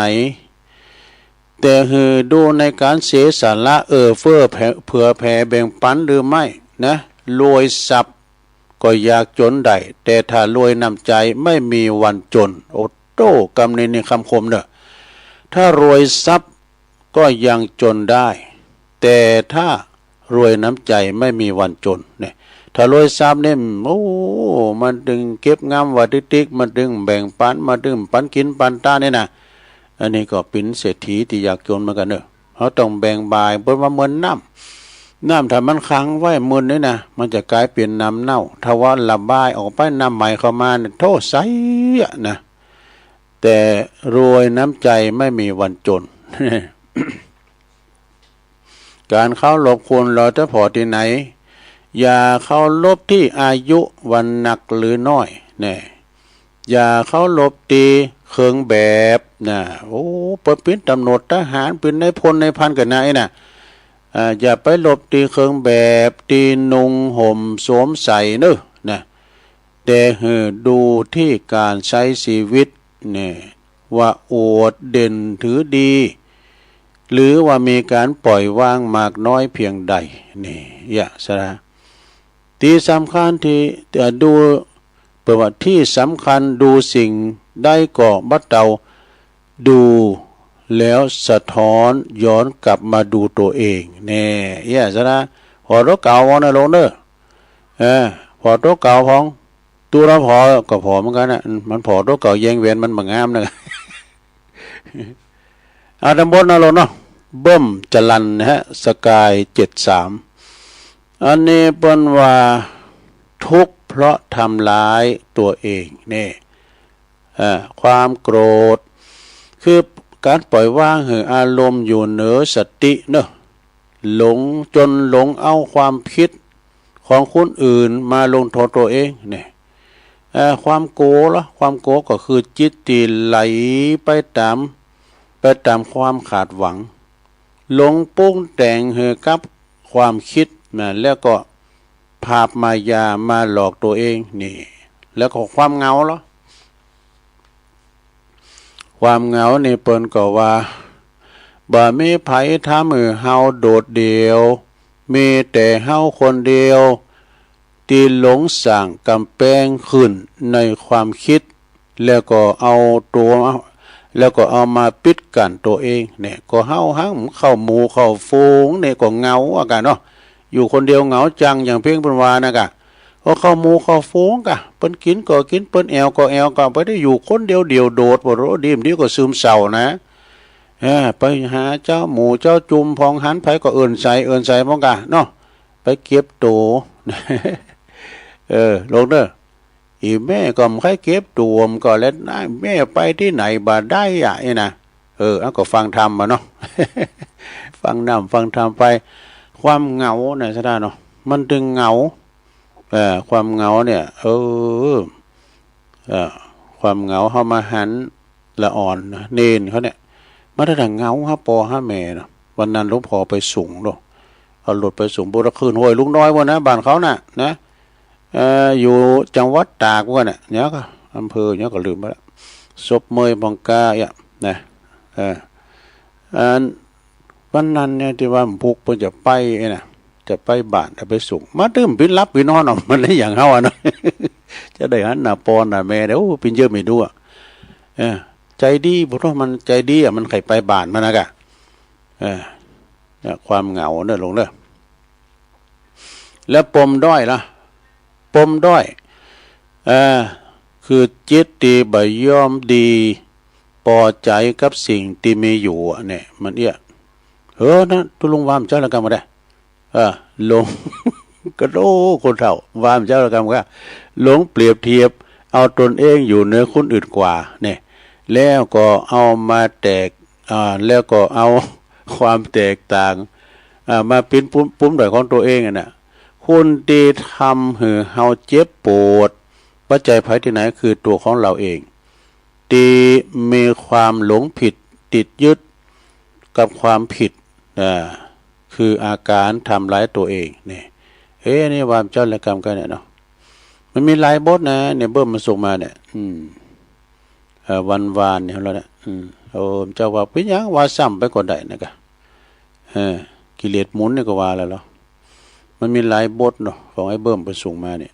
แต่ดูในการเสียสาระเฟื่อเผื่อแผ่แบ่งปันหรือไม่นะรวยทรัพย์ก็อยากจนได้แต่ถ้ารวยน้ำใจไม่มีวันจนโอโต้กำในคำคมเนอะถ้ารวยทรัพย์ก็ยังจนได้แต่ถ้ารวยน้ำใจไม่มีวันจนเนี่ยถ้ารวยทรัพย์เนี่ยมันดึงเก็บงำวัตติกมันดึงแบ่งปันมาดึงปันกินปันตาเนี่ยนะอันนี้ก็เป็นเศรษฐีที่อยากจนเหมือนกันเนอะเขาต้องแบ่งบายเปิดมาเหมือนน้ำถ้ามันค้างไว้มืนนี่นะมันจะกลายเป็นน้ำเน่าถ้าว่าระบายออกไปน้ำใหม่เข้ามาเนี่ยโทษใสนะแต่รวยน้ำใจไม่มีวันจน การเข้าลบคนเราจะพอที่ไหนอย่าเข้าลบที่อายุวันหนักหรือน้อยเนี่ยอย่าเข้าลบตีเคืองแบบนะเปิดเป็นตำรวจทหารเป็นนายพลนายพันกันนายนะอย่าไปลบตีเคืองแบบตีนุงห่มสวมใส่เนอะนะแต่ดูที่การใช้ชีวิตเนี่ยว่าอวดเด่นถือดีหรือว่ามีการปล่อยวางมากน้อยเพียงใดนี่สระที่สำคัญที่ดูประวัติที่สำคัญดูสิ่งได้ก่อบัดเตาดูแล้วสะท้อนย้อนกลับมาดูตัวเองแน่ซะนะพอตัวเก่าวันนะลงเด้อพอตัวเก่าของ ตัวเราพอก็พอเหมือนกันนะมันพอตัวเก่าแยงเวียนมันบางงามนะอาตำบลนรกเนาะเบิ่มจรันนะฮะสกาย73อันนี้เปิ้นว่าทุกข์เพราะทำร้ายตัวเองนี่ความโกรธคือการปล่อยว่างให้อารมณ์อยู่เหนือสติเนอะหลงจนหลงเอาความคิดของคนอื่นมาลงโทษตัวเองเนี่ยความโกรธละความโกรธก็คือจิตที่ไหลไปตามความขาดหวังหลงปรุงแต่งเหือกับความคิดนะแล้วก็ภาพมายามาหลอกตัวเองนี่แล้วก็ความเหงาละความเหงานี่เปิ้นก็ว่าบ่มีไผทำให้เฮาโดดเดี่ยวมีแต่เฮาคนเดียวที่หลงสั่งกำแพงขึ้นในความคิดแล้วก็เอามาปิดกั้นตัวเองเนี่ยก็เฮาหังเข้าหมู่เข้าฝูงเนี่ยก็เหงาอากันเนาะอยู่คนเดียวเหงาจังอย่างเพ่งเพิ่นว่านะกะก็เข้าหมู่เข้าฝูงกะเปิ้นกินก็กินเปิ้นแอวก็แอวก็บ่ได้อยู่คนเดียวโดดบ่รู้ดีมดีก็ซึมเศร้านะไปหาเจ้าหมูเจ้าจุ่มพองหันไผก็เอิ้นใส่มองกะเนาะไปเก็บโตลงเด้ออีแม่ก็ไม่ค่อยเก็บตัวมก็แล้วแม่ไปที่ไหนบ่ได้อ่ะไอ้นะก็ฟังธรรมมาเนาะ ฟังธรรมไปความเหงาเนี่ยซะได้เนาะมันถึงเหงาความเหงาเนี่ยความเหงาเฮามาหันละอ่อนนะเนนเขาเนี่ยมาถ้าเหงาฮะปอฮะแม่เนาะวันนั้นหลวงพ่อไปสูงเนาะเอารถไปสูงบุรคืนห้วยลุงน้อยว่านะบ้านเขาน่ะนะอยู่จังหวัดตากว่าเนี่ยก็อำเภอก็ลืมไปแล้วศพเมยบองกานะวันนั้นเนี่ยที่ว่าพุกเพิ่นจะไปนะจะไปบ้านจะไปส่งมาตื้มปินรับปินนอนมันได้อย่างเฮาเนาะ จะได้หันหน้าปอนหน้าแม่เด้อปินเยอะไม่ดูใจดีบ่รู้มันใจดีมันใครไปบ้านมันนะกะความเหงาเนี่ยลงเด้อแล้วปมด้อยล่ะปมด้อยคือจิตที่บ่ยอมดีพอใจกับสิ่งที่มีอยู่เนี่ยมันนะตุลุงวามเจ้าละกรรมมาได้หลง กระโดคนเฒ่าวามเจ้าละกรรมก็หลงเปรียบเทียบเอาตนเองอยู่เหนือคนอื่นกว่าเนี่ยแล้วก็เอามาแล้วก็เอาความแตกต่างมาเป็นปุ่มด่อยของตัวเองน่ะคุณที่ทำให้เฮาเจ็บปวดปัจจัยภายที่ไหนคือตัวของเราเองที่มีความหลงผิดติดยึดกับความผิดคืออาการทำร้ายตัวเองนี่นี่วามเจ้าละกรรมกันเนี่ยเนาะมันมีหลายบทนะเนี่ยเบิ่มมาส่งมาเนี่ยวันวานเนี่ยเราเนี่ยเจ้าว่าเป็นยังว่าซ้ำไปก่อนได้นะกะกิเลสหมุนนี่ก็ว่าแล้วเหรอมันมีหลายบทเนาะของไอ้เบิ่มไปส่งมาเนี่ย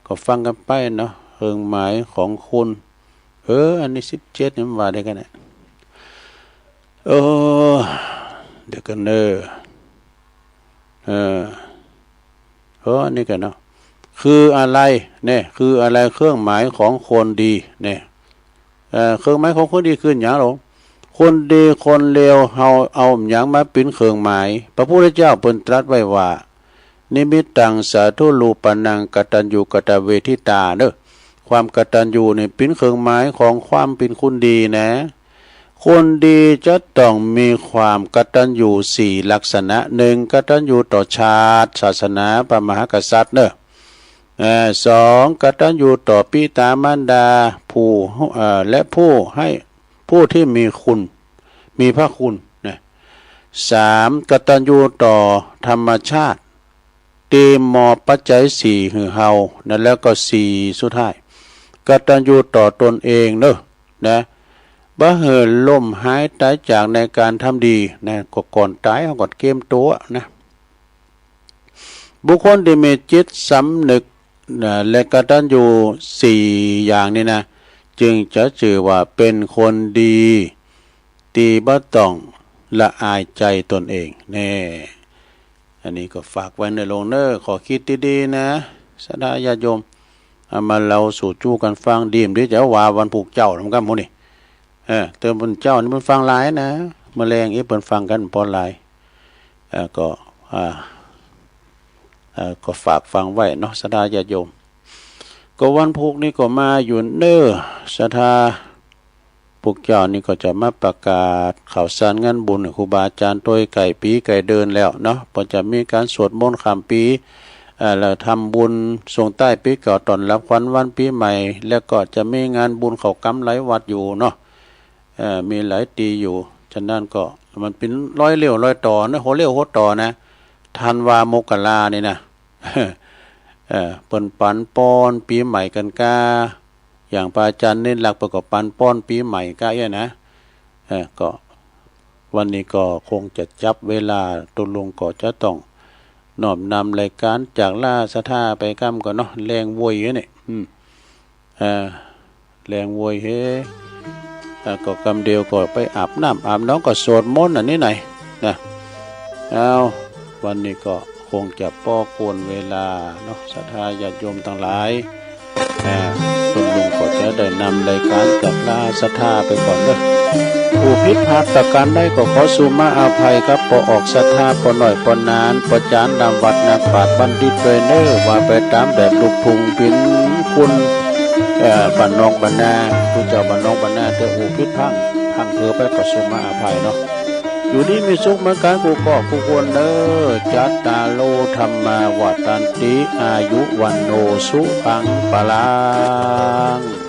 ก็ฟังกันไปเนาะเฮิงหมายของคุณอันนี้17เนี่ยมันว่าได้กันเนี่ยเดี๋ยวกันอันนี้กันเนาะคืออะไรเนี่ยคืออะไรเครื่องหมายของคนดีเนี่ยเครื่องหมายของคนดีคือหยังหรอคนดีคนเลวเอาหยังมาเป็นเครื่องหมายพระพุทธเจ้าเพิ่นตรัสไว้ว่านิมิตตังสาธุรูปนังกตัญญูกตเวทิตาเด้อความกตัญญูนี่เป็นเครื่องหมายของความเป็นคนดีนะคนดีจะต้องมีความกตัญญู4ลักษณะ1กตัญญูต่อชาติศาสนาพระมหากษัตริย์เด้อ2กตัญญูต่อปิตามารดาและผู้ที่มีคุณมีพระคุณนะ3กตัญญูต่อธรรมชาติตีมอปัจจัย4คือเฮานั่นแล้วก็4สุดท้ายกตัญญูต่อตนเองเด้อนะบ่เหินล่มหายตายจากในการทำดีนะก่อนตายเขาก่อนเกมตัวนะบุคคลที่มีจิตสำนึกและกตัญญู4อย่างนี้นะจึงจะชื่อว่าเป็นคนดีตีบ่ต้องละอายใจตนเองแน่อันนี้ก็ฝากไว้ในโลงเนอร์ขอคิดดีๆนะสดาญาโยม มาเราสู่จู้กันฟังดีมที่จะว่าวันผูกเจ้าทำกันหมดนี่เติมบนเจ้านี่มันฟังหลายนะแมลงเปิ้นฟังกันพอหลายก็ฝากฟังไว้เนาะศรัทธาญาติโยมก็วันพุกนี่ก็มาอยู่เน้อศรัทธาพวกเจ้านี่ก็จะมาประกาศข่าวสารงานบุญครูบาอาจารย์ตัวไก่ปีไก่เดินแล้วเนาะพอจะมีการสวดมนต์ข้ามปีแล้วทำบุญส่งใต้ปีเก่าตอนรับขวัญวันปีใหม่แล้วก็จะมีงานบุญเขากำหลายวัดอยู่เนาะมีหลายตีอยู่ฉะนั้นก็มันเป็นร้อยเลี้ยวร้อยต่อนะโหเลี้ยวโหต่อนะธันวามกรานี่นะเปิ้นปันป้อนปีใหม่กันกาอย่างพระอาจารย์เน้นหลักประกอบปันป้อนปีใหม่กะเนี่ยนะก็วันนี้ก็คงจะจับเวลาตุลงก็จะต้องน้อมนำรายการจากล่าสะท่าไปก้ำก่อนเนาะแรงโวยเนี่ยแรงโวยเฮ้ก็กำเดียวก็ไปอาบน้ำอาบน้องก็สวดมนต์อันนี้หน่อยนะเอาวันนี้ก็คงจะป้อควรเวลาเนาะศรัทธาญาติโยมทั้งหลายคุณลุงก็จะได้นำรายการจากลาศรัทธาไปก่อนเด้อผู้ผิดพลาดประการใดก็ขอสุมาอาภัยครับปอออกศรัทธาปอหน่อยปอนานปอจานนำวัดนาปาดบัณฑิตเปเนอร์ว่าไปตามแบบลูกทุงพินคุณบ้านนอกบ้านนาผู้เจ้าบ้านนอกบ้านนาเด้อผู้ผิดพังเธอไปก็สุมาอาภัยเนาะอยู่นี่มีสุขเหมือนกันกูก็กูควรเนอจัตตาโลธรรมาวัตันติอายุวันโนสุขังปะลัง